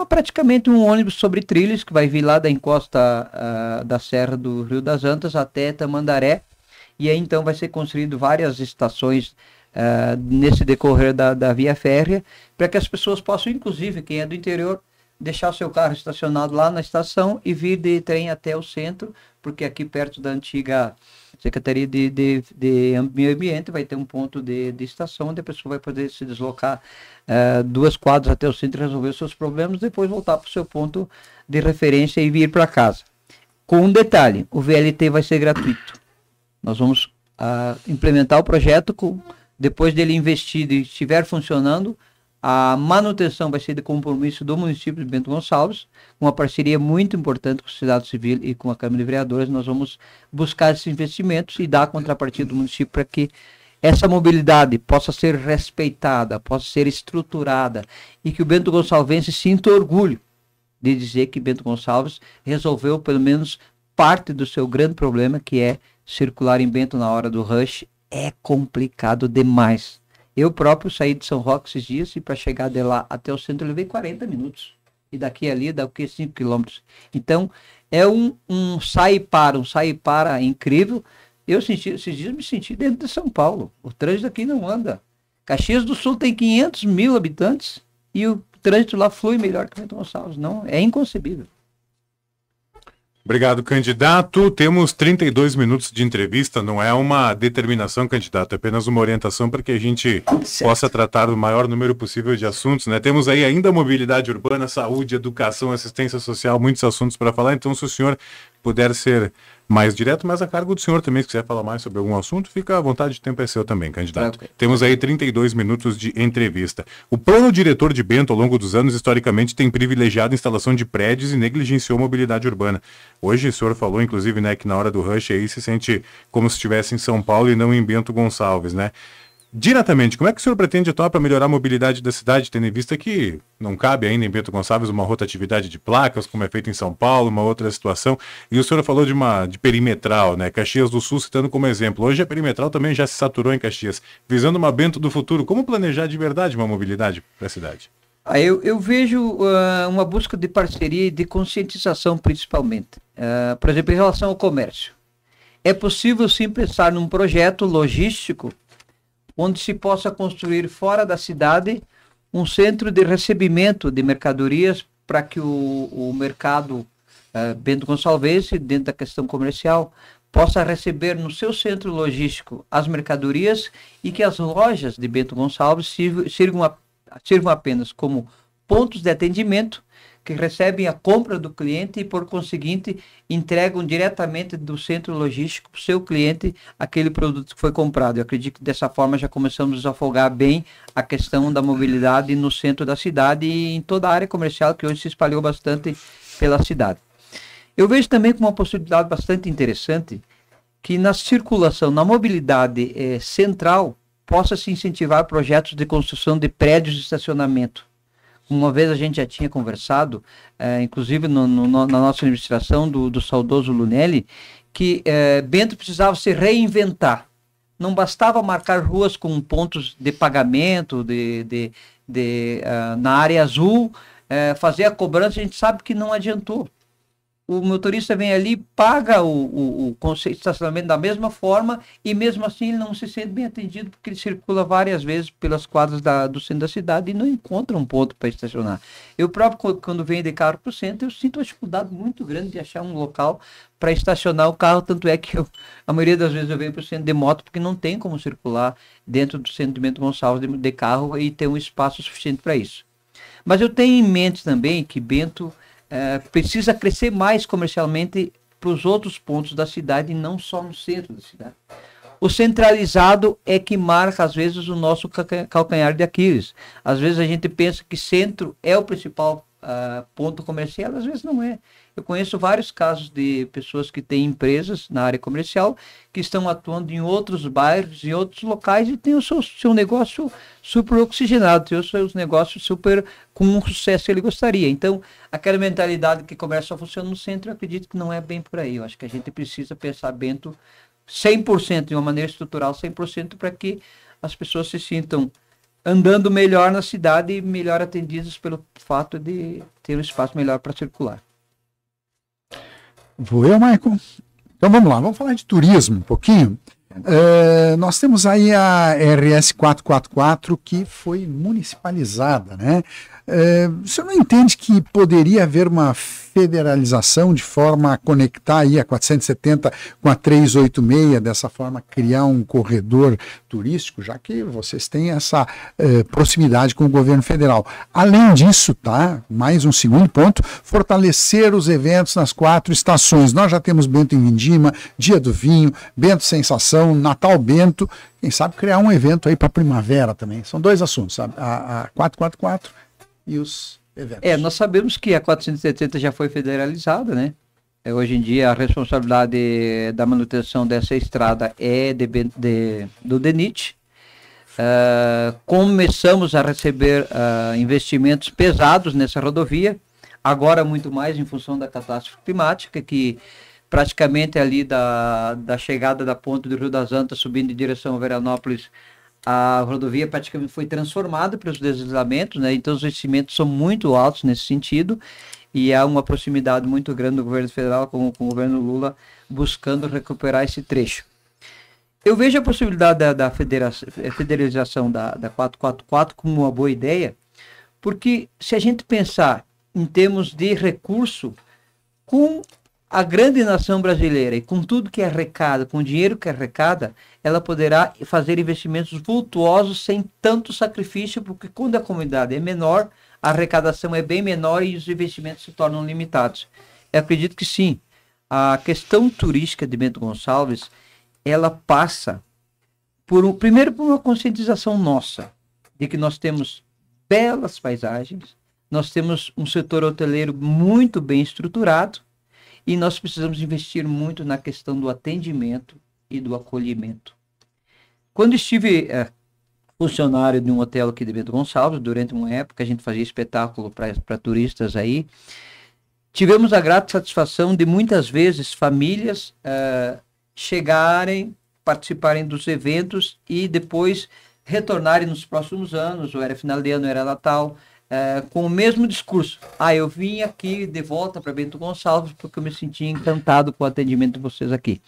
praticamente um ônibus sobre trilhos, que vai vir lá da encosta da Serra do Rio das Antas até Tamandaré, e aí então vai ser construído várias estações nesse decorrer da via férrea, para que as pessoas possam, inclusive quem é do interior, deixar o seu carro estacionado lá na estação e vir de trem até o centro, porque aqui perto da antiga Secretaria de Meio Ambiente vai ter um ponto de estação, onde a pessoa vai poder se deslocar 2 quadras até o centro e resolver os seus problemas, depois voltar para o seu ponto de referência e vir para casa. Com um detalhe, o VLT vai ser gratuito. Nós vamos implementar o projeto, depois dele investido e estiver funcionando, a manutenção vai ser de compromisso do município de Bento Gonçalves, uma parceria muito importante com a sociedade civil e com a Câmara de Vereadores. Nós vamos buscar esses investimentos e dar a contrapartida do município para que essa mobilidade possa ser respeitada, possa ser estruturada, e que o Bento Gonçalvense sinta orgulho de dizer que Bento Gonçalves resolveu pelo menos parte do seu grande problema, que é circular em Bento na hora do rush. É complicado demais. Eu próprio saí de São Roque esses dias, e para chegar de lá até o centro eu levei 40 minutos. E daqui ali dá o que? 5 quilômetros. Então, é um sai e para incrível. Esses dias me senti dentro de São Paulo. O trânsito aqui não anda. Caxias do Sul tem 500 mil habitantes e o trânsito lá flui melhor que Bento Gonçalves. Não, é inconcebível. Obrigado, candidato. Temos 32 minutos de entrevista, não é uma determinação, candidato, é apenas uma orientação para que a gente possa tratar o maior número possível de assuntos, né? Temos aí ainda mobilidade urbana, saúde, educação, assistência social, muitos assuntos para falar, então se o senhor puder ser mais direto, mas a cargo do senhor também, se quiser falar mais sobre algum assunto, fica à vontade, o tempo é seu também, candidato. Okay. Temos aí 32 minutos de entrevista. O plano diretor de Bento, ao longo dos anos, historicamente, tem privilegiado a instalação de prédios e negligenciou a mobilidade urbana. Hoje o senhor falou, inclusive, né, que na hora do rush aí se sente como se estivesse em São Paulo e não em Bento Gonçalves, né? Diretamente, como é que o senhor pretende atuar para melhorar a mobilidade da cidade, tendo em vista que não cabe ainda em Bento Gonçalves uma rotatividade de placas, como é feito em São Paulo, uma outra situação? E o senhor falou de perimetral, né? Caxias do Sul citando como exemplo. Hoje a perimetral também já se saturou em Caxias. Visando uma Bento do futuro, como planejar de verdade uma mobilidade para a cidade? Eu vejo uma busca de parceria e de conscientização, principalmente. Por exemplo, em relação ao comércio. É possível sim pensar num projeto logístico onde se possa construir fora da cidade um centro de recebimento de mercadorias, para que o mercado Bento Gonçalves, dentro da questão comercial, possa receber no seu centro logístico as mercadorias, e que as lojas de Bento Gonçalves sirvam apenas como pontos de atendimento, que recebem a compra do cliente e, por conseguinte, entregam diretamente do centro logístico para o seu cliente aquele produto que foi comprado. Eu acredito que dessa forma já começamos a desafogar bem a questão da mobilidade no centro da cidade e em toda a área comercial, que hoje se espalhou bastante pela cidade. Eu vejo também como uma possibilidade bastante interessante que na circulação, na mobilidade central, possa se incentivar projetos de construção de prédios de estacionamento. Uma vez a gente já tinha conversado, inclusive na nossa administração do saudoso Lunelli, que Bento precisava se reinventar. Não bastava marcar ruas com pontos de pagamento na área azul, fazer a cobrança. A gente sabe que não adiantou. o motorista vem ali, paga o conceito de estacionamento da mesma forma e mesmo assim ele não se sente bem atendido porque ele circula várias vezes pelas quadras do centro da cidade e não encontra um ponto para estacionar. Eu próprio, quando venho de carro para o centro, eu sinto uma dificuldade muito grande de achar um local para estacionar o carro, tanto é que a maioria das vezes eu venho para o centro de moto porque não tem como circular dentro do centro de Bento Gonçalves de carro e ter um espaço suficiente para isso. Mas eu tenho em mente também que Bento precisa crescer mais comercialmente para os outros pontos da cidade e não só no centro da cidade. O centralizado é que marca, às vezes, o nosso calcanhar de Aquiles. Às vezes a gente pensa que centro é o principal ponto comercial, às vezes não é. Eu conheço vários casos de pessoas que têm empresas na área comercial que estão atuando em outros bairros, em outros locais e têm o seu negócio super oxigenado, tem os seus negócios super com um sucesso que ele gostaria. Então, aquela mentalidade que começa só funciona no centro, eu acredito que não é bem por aí. Eu acho que a gente precisa pensar Bento 100%, de uma maneira estrutural, 100%, para que as pessoas se sintam andando melhor na cidade e melhor atendidas pelo fato de ter um espaço melhor para circular. Vou eu, Maicon? Então vamos lá, vamos falar de turismo um pouquinho. Nós temos aí a RS 444 que foi municipalizada, né? O senhor não entende que poderia haver uma federalização de forma a conectar aí a 470 com a 386, dessa forma criar um corredor turístico, já que vocês têm essa proximidade com o governo federal. Além disso, tá? Mais um segundo ponto, fortalecer os eventos nas 4 estações. Nós já temos Bento em Vindima, Dia do Vinho, Bento Sensação, Natal Bento, quem sabe criar um evento aí para primavera também. São 2 assuntos, sabe? A 444 e os eventos. Nós sabemos que a 470 já foi federalizada, né? Hoje em dia a responsabilidade da manutenção dessa estrada é do DENIT. Começamos a receber investimentos pesados nessa rodovia, agora muito mais em função da catástrofe climática, que praticamente ali da chegada da ponte do Rio das Antas, subindo em direção a Veranópolis, a rodovia praticamente foi transformada pelos deslizamentos, né? Então os investimentos são muito altos nesse sentido e há uma proximidade muito grande do governo federal com o governo Lula buscando recuperar esse trecho. Eu vejo a possibilidade da federalização da 444 como uma boa ideia, porque se a gente pensar em termos de recurso, com a grande nação brasileira e com tudo que arrecada, com o dinheiro que arrecada, ela poderá fazer investimentos vultuosos sem tanto sacrifício, porque quando a comunidade é menor, a arrecadação é bem menor e os investimentos se tornam limitados. Eu acredito que sim. A questão turística de Bento Gonçalves, ela passa primeiro por uma conscientização nossa, de que nós temos belas paisagens, nós temos um setor hoteleiro muito bem estruturado, e nós precisamos investir muito na questão do atendimento e do acolhimento. Quando estive funcionário de um hotel aqui de Bento Gonçalves, durante uma época a gente fazia espetáculo para turistas aí, tivemos a grata satisfação de muitas vezes famílias chegarem, participarem dos eventos e depois retornarem nos próximos anos, ou era final de ano, ou era Natal, com o mesmo discurso. Eu vim aqui de volta para Bento Gonçalves porque eu me senti encantado com o atendimento de vocês aqui.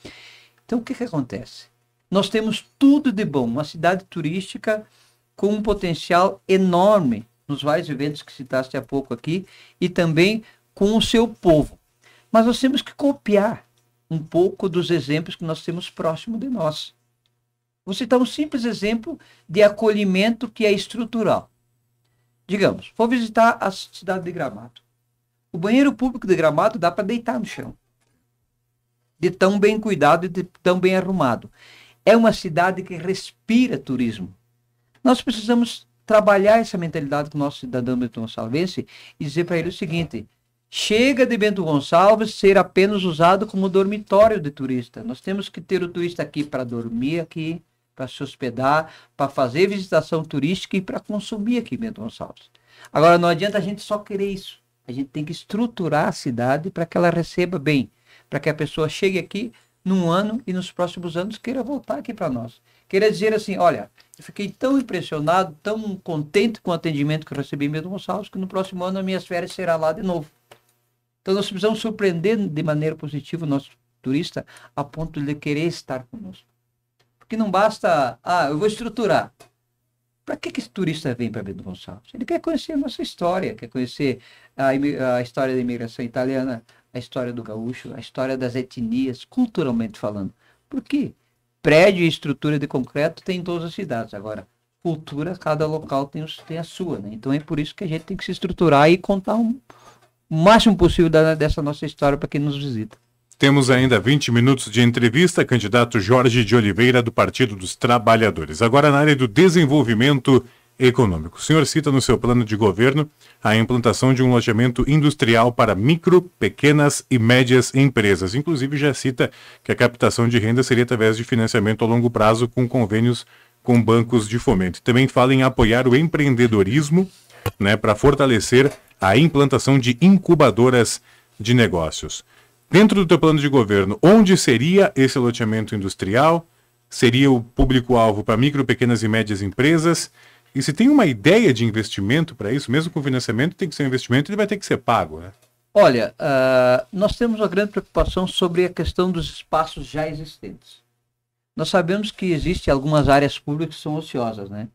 Então, o que acontece? Nós temos tudo de bom, uma cidade turística com um potencial enorme nos vários eventos que citaste há pouco aqui e também com o seu povo. Mas nós temos que copiar um pouco dos exemplos que nós temos próximo de nós. Vou citar um simples exemplo de acolhimento que é estrutural. Digamos, vou visitar a cidade de Gramado. O banheiro público de Gramado dá para deitar no chão. De tão bem cuidado e de tão bem arrumado. É uma cidade que respira turismo. Nós precisamos trabalhar essa mentalidade com o nosso cidadão bento-gonçalvense e dizer para ele o seguinte: chega de Bento Gonçalves ser apenas usado como dormitório de turista. Nós temos que ter o turista aqui para dormir aqui, para se hospedar, para fazer visitação turística e para consumir aqui em Bento Gonçalves. Agora, não adianta a gente só querer isso. A gente tem que estruturar a cidade para que ela receba bem, para que a pessoa chegue aqui num ano e nos próximos anos queira voltar aqui para nós. Queira dizer assim: olha, eu fiquei tão impressionado, tão contente com o atendimento que eu recebi em Bento Gonçalves, que no próximo ano as minhas férias será lá de novo. Então nós precisamos surpreender de maneira positiva o nosso turista a ponto de ele querer estar conosco. Porque não basta, eu vou estruturar. Para que esse turista vem para Bento Gonçalves? Ele quer conhecer a nossa história, quer conhecer a história da imigração italiana, a história do gaúcho, a história das etnias, culturalmente falando. Por quê? Prédio e estrutura de concreto tem em todas as cidades. Agora, cultura, cada local tem a sua, né? Então é por isso que a gente tem que se estruturar e contar o máximo possível dessa nossa história para quem nos visita. Temos ainda 20 minutos de entrevista, candidato Jorge de Oliveira, do Partido dos Trabalhadores. Agora na área do desenvolvimento econômico. O senhor cita no seu plano de governo a implantação de um loteamento industrial para micro, pequenas e médias empresas. Inclusive já cita que a captação de renda seria através de financiamento a longo prazo com convênios com bancos de fomento. Também fala em apoiar o empreendedorismo, né, para fortalecer a implantação de incubadoras de negócios. Dentro do teu plano de governo, onde seria esse loteamento industrial? Seria o público-alvo para micro, pequenas e médias empresas? E se tem uma ideia de investimento para isso, mesmo com financiamento, tem que ser um investimento, ele vai ter que ser pago, né? Olha, nós temos uma grande preocupação sobre a questão dos espaços já existentes. Nós sabemos que existem algumas áreas públicas que são ociosas, né?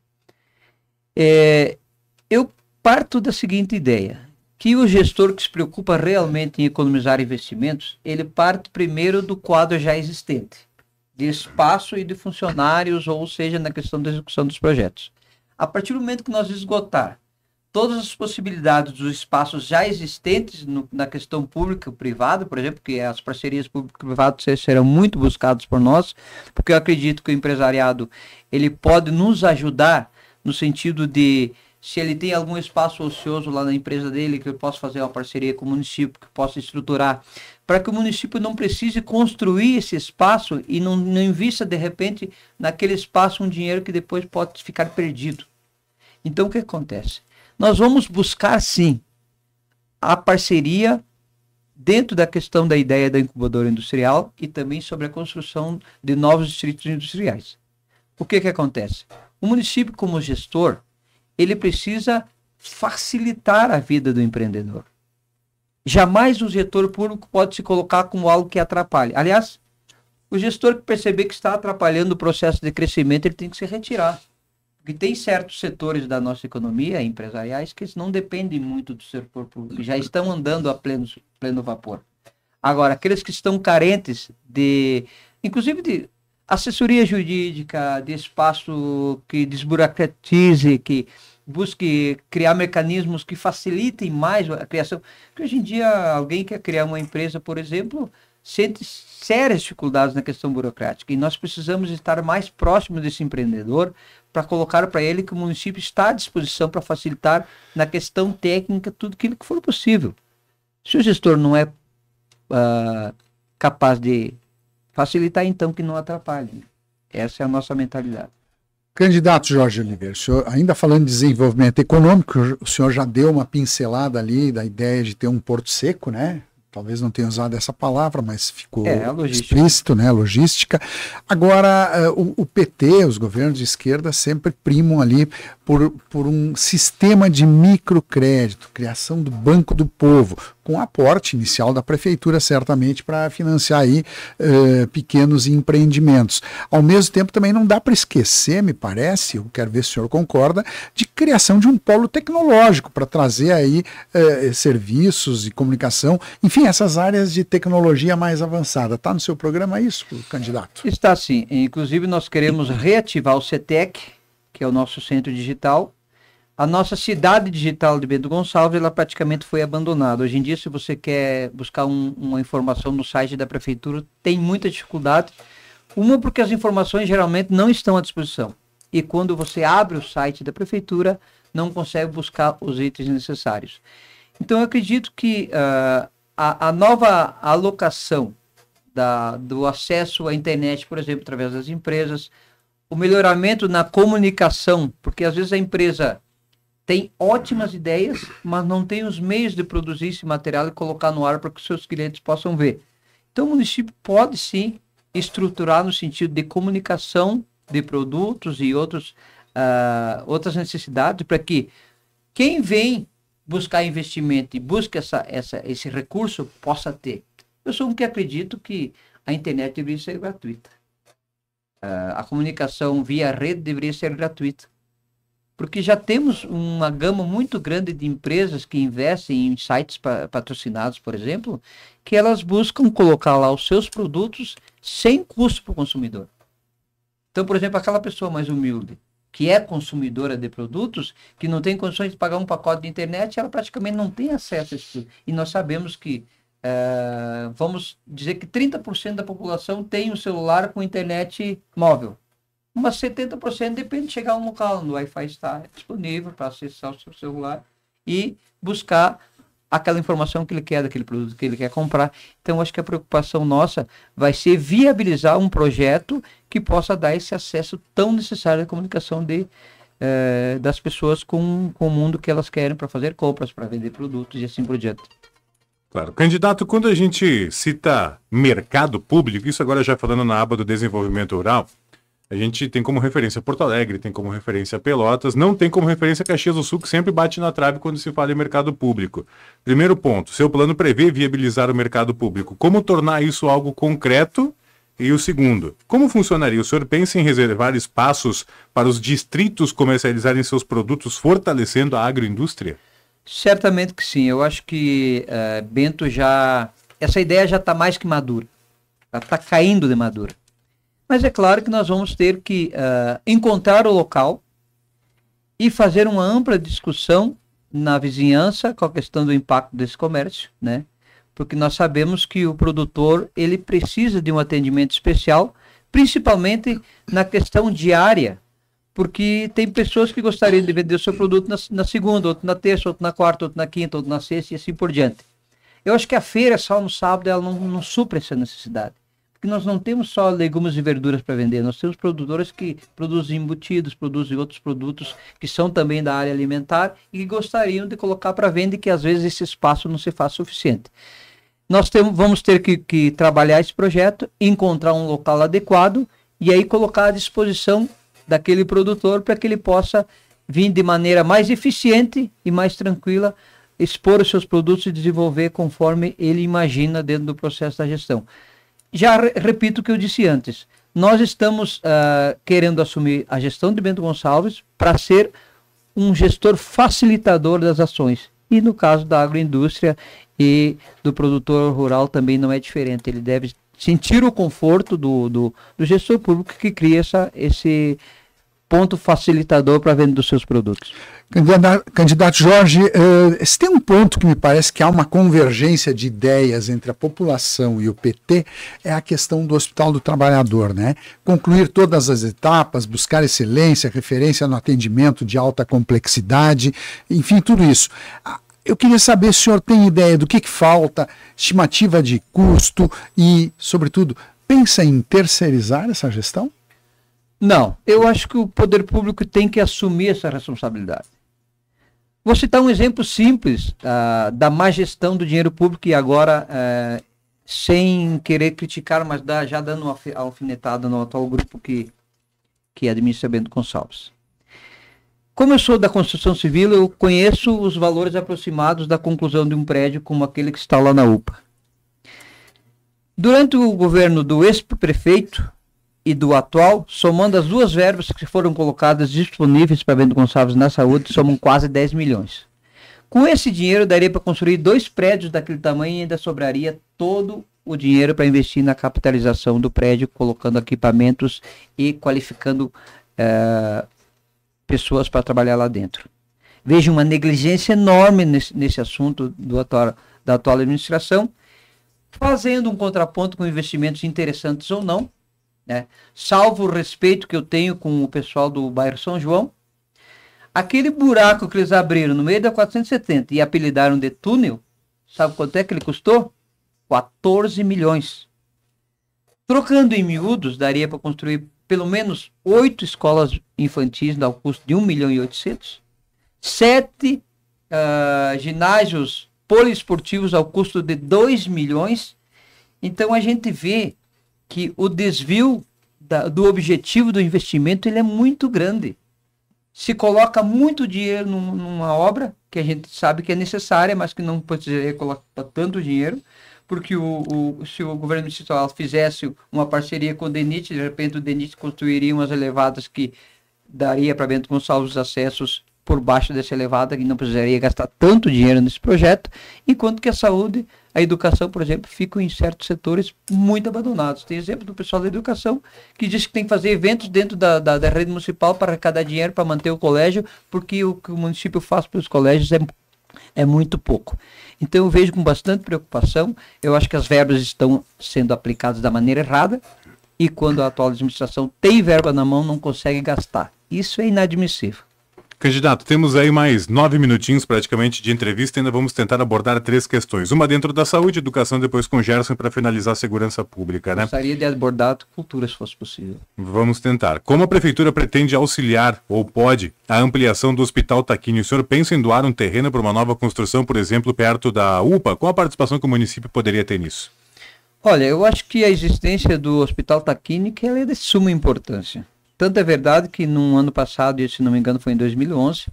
Eu parto da seguinte ideia, que o gestor que se preocupa realmente em economizar investimentos, ele parte primeiro do quadro já existente, de espaço e de funcionários, ou seja, na questão da execução dos projetos. A partir do momento que nós esgotar todas as possibilidades dos espaços já existentes na questão pública e privada, por exemplo, que as parcerias público-privadas serão muito buscadas por nós, porque eu acredito que o empresariado ele pode nos ajudar no sentido de, se ele tem algum espaço ocioso lá na empresa dele, que eu possa fazer uma parceria com o município, que possa estruturar, para que o município não precise construir esse espaço e não invista, de repente, naquele espaço um dinheiro que depois pode ficar perdido. Então, o que acontece? Nós vamos buscar, sim, a parceria dentro da questão da ideia da incubadora industrial e também sobre a construção de novos distritos industriais. O que acontece? O município, como gestor, ele precisa facilitar a vida do empreendedor. Jamais o gestor público pode se colocar como algo que atrapalhe. Aliás, o gestor que perceber que está atrapalhando o processo de crescimento, ele tem que se retirar. Porque tem certos setores da nossa economia, empresariais, que não dependem muito do setor público, já estão andando a pleno vapor. Agora, aqueles que estão carentes inclusive de assessoria jurídica, de espaço que desburocratize, que busque criar mecanismos que facilitem mais a criação. Porque hoje em dia, alguém quer criar uma empresa, por exemplo, sente sérias dificuldades na questão burocrática. E nós precisamos estar mais próximos desse empreendedor para colocar para ele que o município está à disposição para facilitar na questão técnica tudo aquilo que for possível. Se o gestor não é capaz de facilitar, então que não atrapalhe. Essa é a nossa mentalidade. Candidato Jorge Oliveira, o senhor, ainda falando de desenvolvimento econômico, o senhor já deu uma pincelada ali da ideia de ter um porto seco, né? Talvez não tenha usado essa palavra, mas ficou explícito, né? Logística. Agora, o PT, os governos de esquerda, sempre primam ali por um sistema de microcrédito, criação do Banco do Povo, com aporte inicial da prefeitura, certamente, para financiar aí pequenos empreendimentos. Ao mesmo tempo, também não dá para esquecer, me parece, eu quero ver se o senhor concorda, de criação de um polo tecnológico para trazer aí serviços e comunicação, enfim, essas áreas de tecnologia mais avançada. Está no seu programa isso, candidato? Está sim. Inclusive, nós queremos reativar o CETEC, que é o nosso centro digital. A nossa cidade digital de Bento Gonçalves, ela praticamente foi abandonada. Hoje em dia, se você quer buscar uma informação no site da prefeitura, tem muita dificuldade. Uma, porque as informações geralmente não estão à disposição. E quando você abre o site da prefeitura, não consegue buscar os itens necessários. Então, eu acredito que a nova alocação do acesso à internet, por exemplo, através das empresas, o melhoramento na comunicação, porque às vezes a empresa tem ótimas ideias, mas não tem os meios de produzir esse material e colocar no ar para que os seus clientes possam ver. Então o município pode sim estruturar no sentido de comunicação de produtos e outras necessidades para que quem vem buscar investimento e busca esse recurso, possa ter. Eu sou um que acredito que a internet deveria ser gratuita. A comunicação via rede deveria ser gratuita. Porque já temos uma gama muito grande de empresas que investem em sites patrocinados, por exemplo, que elas buscam colocar lá os seus produtos sem custo para o consumidor. Então, por exemplo, aquela pessoa mais humilde, que é consumidora de produtos, que não tem condições de pagar um pacote de internet, ela praticamente não tem acesso a isso. E nós sabemos que, vamos dizer que 30% da população tem um celular com internet móvel. Mas 70% depende de chegar a um local onde o Wi-Fi está disponível para acessar o seu celular e buscar aquela informação que ele quer daquele produto que ele quer comprar. Então, acho que a preocupação nossa vai ser viabilizar um projeto que possa dar esse acesso tão necessário à comunicação das pessoas com o mundo que elas querem para fazer compras, para vender produtos e assim por diante. Claro. Candidato, quando a gente cita mercado público, isso agora já falando na aba do desenvolvimento rural, a gente tem como referência Porto Alegre, tem como referência Pelotas, não tem como referência Caxias do Sul, que sempre bate na trave quando se fala em mercado público. Primeiro ponto, seu plano prevê viabilizar o mercado público. Como tornar isso algo concreto? E o segundo, como funcionaria? O senhor pensa em reservar espaços para os distritos comercializarem seus produtos, fortalecendo a agroindústria? Certamente que sim. Eu acho que Bento essa ideia já está mais que madura. Ela está caindo de madura. Mas é claro que nós vamos ter que encontrar o local e fazer uma ampla discussão na vizinhança com a questão do impacto desse comércio, né? Porque nós sabemos que o produtor ele precisa de um atendimento especial, principalmente na questão diária, porque tem pessoas que gostariam de vender o seu produto na segunda, outro na terça, outro na quarta, outro na quinta, outro na sexta e assim por diante. Eu acho que a feira só no sábado ela não supre essa necessidade. Porque nós não temos só legumes e verduras para vender, nós temos produtores que produzem embutidos, produzem outros produtos que são também da área alimentar e que gostariam de colocar para venda e que às vezes esse espaço não se faz suficiente. Nós vamos ter que trabalhar esse projeto, encontrar um local adequado e aí colocar à disposição daquele produtor para que ele possa vir de maneira mais eficiente e mais tranquila, expor os seus produtos e desenvolver conforme ele imagina dentro do processo da gestão. Já repito o que eu disse antes, nós estamos querendo assumir a gestão de Bento Gonçalves para ser um gestor facilitador das ações. E no caso da agroindústria e do produtor rural também não é diferente. Ele deve sentir o conforto do gestor público que cria esse ponto facilitador para a venda dos seus produtos. Candidato Jorge, se tem um ponto que me parece que há uma convergência de ideias entre a população e o PT, é a questão do Hospital do Trabalhador, né? Concluir todas as etapas, buscar excelência, referência no atendimento de alta complexidade, enfim, tudo isso. Eu queria saber se o senhor tem ideia do que falta, estimativa de custo e, sobretudo, pensa em terceirizar essa gestão? Não, eu acho que o poder público tem que assumir essa responsabilidade. Vou citar um exemplo simples da má gestão do dinheiro público e agora, sem querer criticar, mas já dando uma alfinetada no atual grupo que administra Bento Gonçalves. Como eu sou da construção civil, eu conheço os valores aproximados da conclusão de um prédio como aquele que está lá na UPA. Durante o governo do ex-prefeito e do atual, somando as duas verbas que foram colocadas disponíveis para Bento Gonçalves na saúde, somam quase 10 milhões. Com esse dinheiro, daria para construir 2 prédios daquele tamanho e ainda sobraria todo o dinheiro para investir na capitalização do prédio, colocando equipamentos e qualificando pessoas para trabalhar lá dentro. Vejo uma negligência enorme nesse assunto da atual administração, fazendo um contraponto com investimentos interessantes ou não, né? Salvo o respeito que eu tenho com o pessoal do bairro São João, aquele buraco que eles abriram no meio da 470 e apelidaram de túnel, sabe quanto é que ele custou? 14 milhões. Trocando em miúdos, daria para construir pelo menos 8 escolas infantis ao custo de 1 milhão e 800, 7 ginásios poliesportivos ao custo de 2 milhões. Então a gente vê que o desvio do objetivo do investimento ele é muito grande. se coloca muito dinheiro numa obra que a gente sabe que é necessária, mas que não poderia colocar tanto dinheiro, porque se o governo municipal fizesse uma parceria com o DENIT, de repente o DENIT construiria umas elevadas que daria para Bento Gonçalves acessos por baixo dessa elevada, que não precisaria gastar tanto dinheiro nesse projeto, enquanto que a saúde, a educação, por exemplo, ficam em certos setores muito abandonados. Tem exemplo do pessoal da educação que diz que tem que fazer eventos dentro da rede municipal para arrecadar dinheiro para manter o colégio, porque o que o município faz para os colégios é muito pouco. Então eu vejo com bastante preocupação, eu acho que as verbas estão sendo aplicadas da maneira errada, e quando a atual administração tem verba na mão, não consegue gastar. Isso é inadmissível. Candidato, temos aí mais 9 minutinhos praticamente de entrevista, ainda vamos tentar abordar 3 questões. Uma dentro da saúde, educação, depois com o Gerson para finalizar a segurança pública, né? Gostaria de abordar a cultura, se fosse possível. Vamos tentar. Como a prefeitura pretende auxiliar, ou pode, a ampliação do Hospital Taquini? O senhor pensa em doar um terreno para uma nova construção, por exemplo, perto da UPA? Qual a participação que o município poderia ter nisso? Olha, eu acho que a existência do Hospital Taquini que ela é de suma importância. Tanto é verdade que no ano passado, e se não me engano foi em 2011,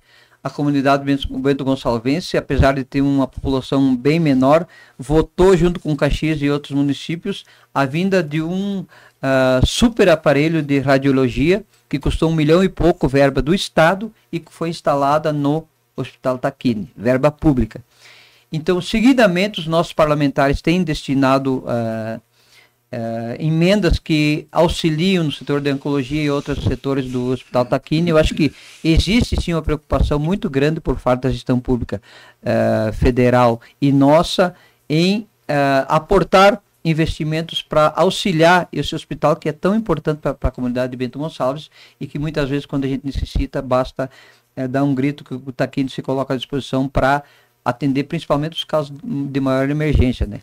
a comunidade Bento Gonçalvense, apesar de ter uma população bem menor, votou junto com Caxias e outros municípios a vinda de um super aparelho de radiologia que custou 1 milhão e pouco, verba do Estado, e que foi instalada no Hospital Taquini, verba pública. Então, seguidamente, os nossos parlamentares têm destinado emendas que auxiliam no setor da oncologia e outros setores do Hospital Taquini. Eu acho que existe sim uma preocupação muito grande por parte da gestão pública federal e nossa em aportar investimentos para auxiliar esse hospital que é tão importante para a comunidade de Bento Gonçalves e que muitas vezes quando a gente necessita basta dar um grito que o Taquini se coloca à disposição para atender principalmente os casos de maior emergência, né?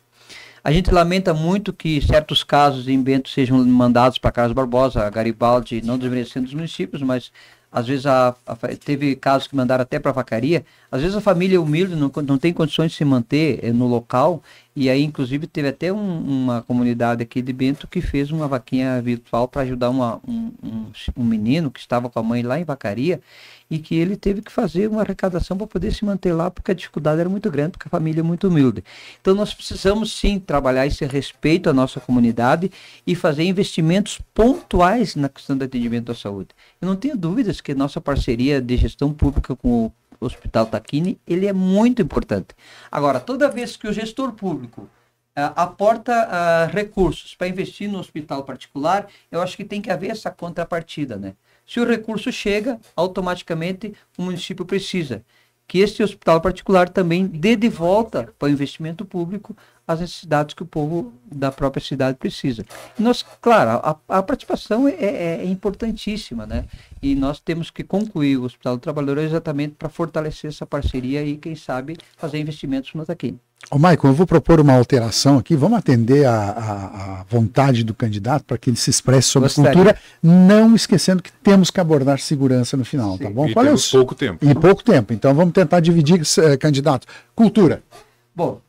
A gente lamenta muito que certos casos em Bento sejam mandados para Carlos Barbosa, Garibaldi, não desmerecendo os municípios, mas às vezes teve casos que mandaram até para Vacaria. Às vezes a família humilde não tem condições de se manter no local, e aí inclusive teve até uma comunidade aqui de Bento que fez uma vaquinha virtual para ajudar um menino que estava com a mãe lá em Vacaria, e que ele teve que fazer uma arrecadação para poder se manter lá, porque a dificuldade era muito grande, porque a família é muito humilde. Então nós precisamos sim trabalhar esse respeito à nossa comunidade e fazer investimentos pontuais na questão do atendimento à saúde. Eu não tenho dúvidas que nossa parceria de gestão pública com o Hospital Taquini, ele é muito importante. Agora, toda vez que o gestor público aporta recursos para investir no hospital particular, eu acho que tem que haver essa contrapartida, né? Se o recurso chega, automaticamente o município precisa que esse hospital particular também dê de volta para o investimento público as necessidades que o povo da própria cidade precisa. E nós, claro, a participação é importantíssima, né? E nós temos que concluir o Hospital do Trabalhador exatamente para fortalecer essa parceria e, quem sabe, fazer investimentos no Taquini. Ô, Maicon, eu vou propor uma alteração aqui. Vamos atender a vontade do candidato para que ele se expresse sobre cultura, não esquecendo que temos que abordar segurança no final, tá bom? E temos pouco tempo. E pouco tempo. Então vamos tentar dividir, candidato. Cultura. Bom,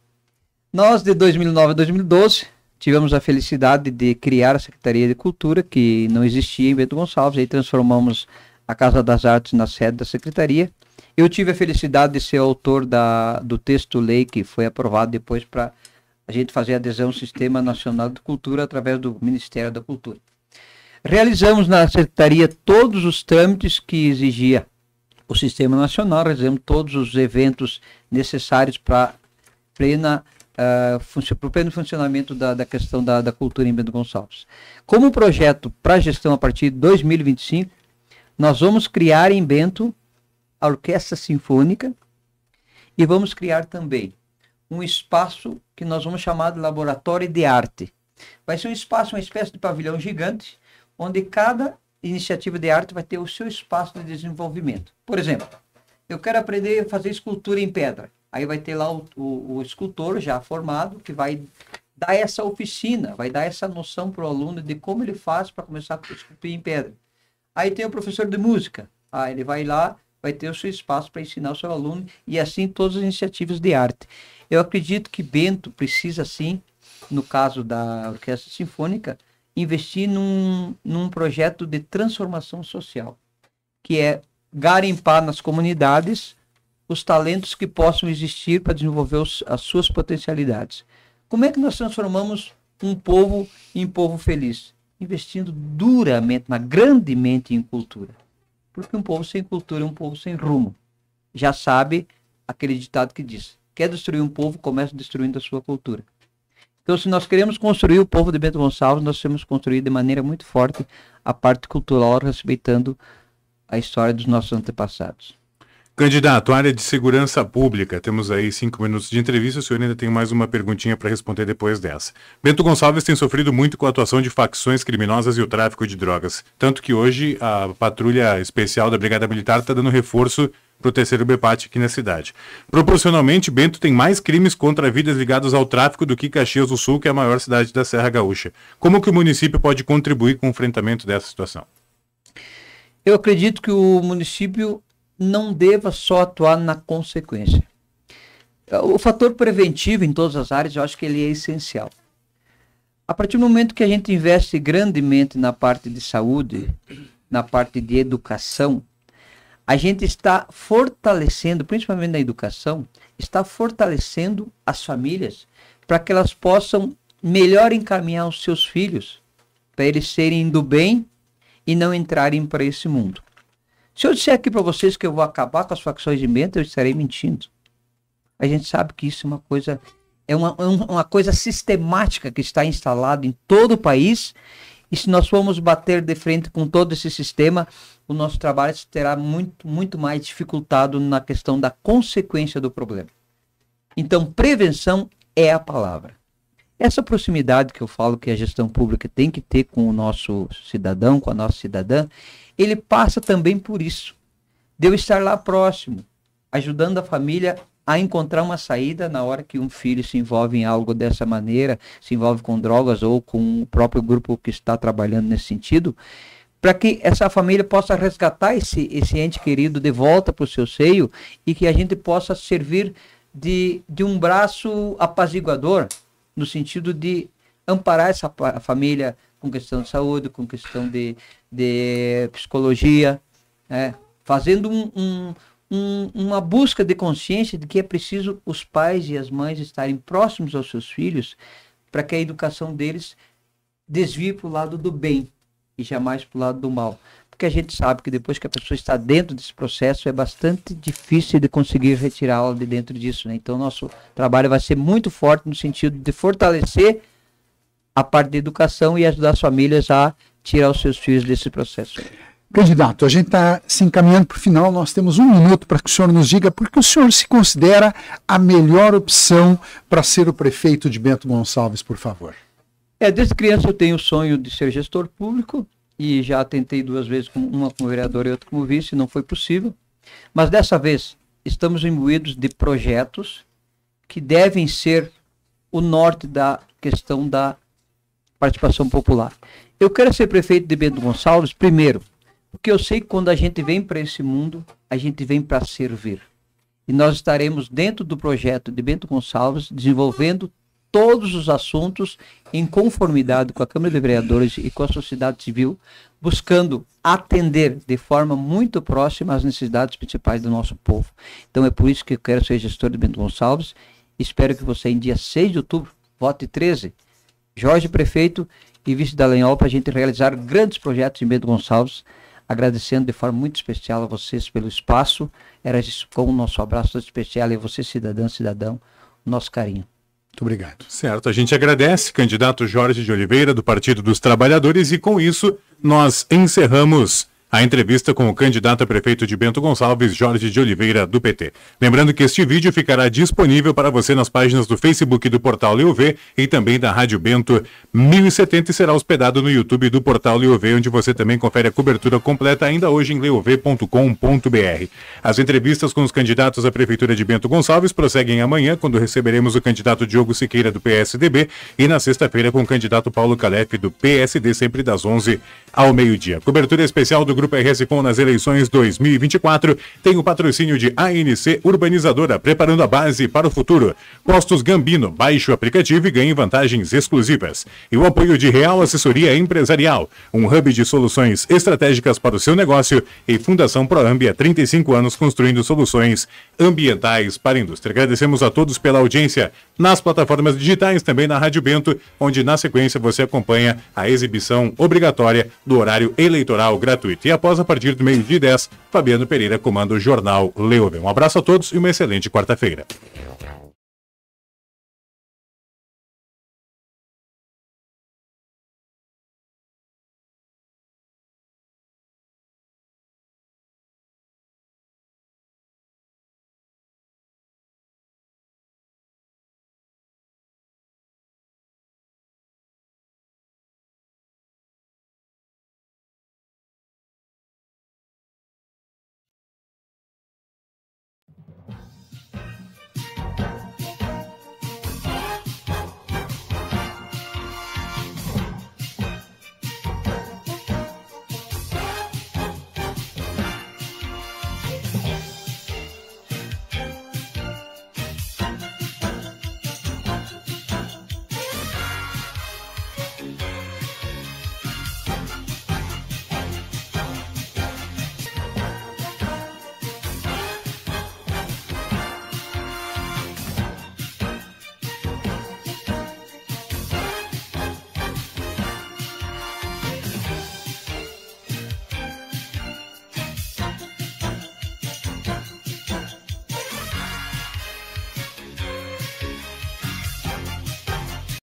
nós de 2009 a 2012 tivemos a felicidade de criar a Secretaria de Cultura, que não existia em Bento Gonçalves, aí transformamos a Casa das Artes na sede da Secretaria. Eu tive a felicidade de ser autor do texto-lei que foi aprovado depois para a gente fazer adesão ao Sistema Nacional de Cultura através do Ministério da Cultura. Realizamos na Secretaria todos os trâmites que exigia o Sistema Nacional, realizamos todos os eventos necessários para o pleno funcionamento da questão da cultura em Bento Gonçalves. Como projeto para gestão a partir de 2025, nós vamos criar em Bento a Orquestra Sinfônica e vamos criar também um espaço que nós vamos chamar de Laboratório de Arte. Vai ser um espaço, uma espécie de pavilhão gigante, onde cada iniciativa de arte vai ter o seu espaço de desenvolvimento. Por exemplo, eu quero aprender a fazer escultura em pedra. Aí vai ter lá o escultor já formado que vai dar essa oficina, vai dar essa noção para o aluno de como ele faz para começar a esculpir em pedra. Aí tem o professor de música. Ele vai lá, vai ter o seu espaço para ensinar o seu aluno e assim todas as iniciativas de arte. Eu acredito que Bento precisa sim, no caso da Orquestra Sinfônica, investir num projeto de transformação social, que é garimpar nas comunidades os talentos que possam existir para desenvolver as suas potencialidades. Como é que nós transformamos um povo em povo feliz? Investindo duramente, mas grandemente em cultura. Porque um povo sem cultura é um povo sem rumo. Já sabe aquele ditado que diz: quer destruir um povo, começa destruindo a sua cultura. Então, se nós queremos construir o povo de Bento Gonçalves, nós temos que construir de maneira muito forte a parte cultural, respeitando a história dos nossos antepassados. Candidato, área de segurança pública, temos aí 5 minutos de entrevista, o senhor ainda tem mais uma perguntinha para responder depois dessa. Bento Gonçalves tem sofrido muito com a atuação de facções criminosas e o tráfico de drogas, tanto que hoje a patrulha especial da Brigada Militar está dando reforço para o 3º BPAT aqui na cidade. Proporcionalmente, Bento tem mais crimes contra vidas ligados ao tráfico do que Caxias do Sul, que é a maior cidade da Serra Gaúcha. Como que o município pode contribuir com o enfrentamento dessa situação? Eu acredito que o município não deva só atuar na consequência. O fator preventivo em todas as áreas, eu acho que ele é essencial. A partir do momento que a gente investe grandemente na parte de saúde, na parte de educação, a gente está fortalecendo, principalmente na educação, está fortalecendo as famílias para que elas possam melhor encaminhar os seus filhos, para eles serem do bem e não entrarem para esse mundo. Se eu disser aqui para vocês que eu vou acabar com as facções de Bento, eu estarei mentindo. A gente sabe que isso é uma coisa, uma coisa sistemática que está instalada em todo o país, e se nós formos bater de frente com todo esse sistema, o nosso trabalho terá muito mais dificultado na questão da consequência do problema. Então, prevenção é a palavra. Essa proximidade que eu falo que a gestão pública tem que ter com o nosso cidadão, com a nossa cidadã, ele passa também por isso. De eu estar lá próximo, ajudando a família a encontrar uma saída na hora que um filho se envolve em algo dessa maneira, se envolve com drogas ou com o próprio grupo que está trabalhando nesse sentido, para que essa família possa resgatar esse ente querido de volta para o seu seio e que a gente possa servir de um braço apaziguador, no sentido de amparar essa família com questão de saúde, com questão de psicologia, fazendo uma busca de consciência de que é preciso os pais e as mães estarem próximos aos seus filhos para que a educação deles desvie para o lado do bem e jamais para o lado do mal. Porque a gente sabe que depois que a pessoa está dentro desse processo é bastante difícil de conseguir retirá-la de dentro disso, né? Então nosso trabalho vai ser muito forte no sentido de fortalecer a parte da educação e ajudar as famílias a tirar os seus filhos desse processo. Candidato, a gente está se encaminhando para o final, nós temos 1 minuto para que o senhor nos diga por que o senhor se considera a melhor opção para ser o prefeito de Bento Gonçalves, por favor. Desde criança eu tenho o sonho de ser gestor público e já tentei 2 vezes, uma como vereador e outra como vice, não foi possível. Mas dessa vez estamos imbuídos de projetos que devem ser o norte da questão da participação popular. Eu quero ser prefeito de Bento Gonçalves, primeiro, porque eu sei que quando a gente vem para esse mundo, a gente vem para servir. E nós estaremos dentro do projeto de Bento Gonçalves, desenvolvendo todos os assuntos em conformidade com a Câmara de Vereadores e com a sociedade civil, buscando atender de forma muito próxima às necessidades principais do nosso povo. Então é por isso que eu quero ser gestor de Bento Gonçalves. Espero que você, em dia 6 de outubro, vote 13, Jorge Prefeito e Vice Dallagnol, para a gente realizar grandes projetos em Bento Gonçalves, agradecendo de forma muito especial a vocês pelo espaço. Era isso, com o nosso abraço especial e a você, cidadã, cidadão, nosso carinho. Muito obrigado. Certo, a gente agradece, candidato Jorge de Oliveira, do Partido dos Trabalhadores, e com isso nós encerramos a entrevista com o candidato a prefeito de Bento Gonçalves, Jorge de Oliveira, do PT. Lembrando que este vídeo ficará disponível para você nas páginas do Facebook do Portal Leovê e também da Rádio Bento 1070 e será hospedado no YouTube do Portal Leovê, onde você também confere a cobertura completa ainda hoje em leovê.com.br. As entrevistas com os candidatos à Prefeitura de Bento Gonçalves prosseguem amanhã, quando receberemos o candidato Diogo Siqueira, do PSDB, e na sexta-feira com o candidato Paulo Calef, do PSD, sempre das 11 ao meio-dia. Cobertura especial do Grupo Grupo RS Com nas eleições 2024 tem o patrocínio de ANC Urbanizadora, preparando a base para o futuro. Postos Gambino, baixe o aplicativo e ganhe vantagens exclusivas. E o apoio de Real Assessoria Empresarial, um hub de soluções estratégicas para o seu negócio, e Fundação Proambi há 35 anos construindo soluções ambientais para a indústria. Agradecemos a todos pela audiência nas plataformas digitais, também na Rádio Bento, onde na sequência você acompanha a exibição obrigatória do horário eleitoral gratuito. E após, a partir do 12h10, Fabiano Pereira comanda o Jornal Leovê. Um abraço a todos e uma excelente quarta-feira.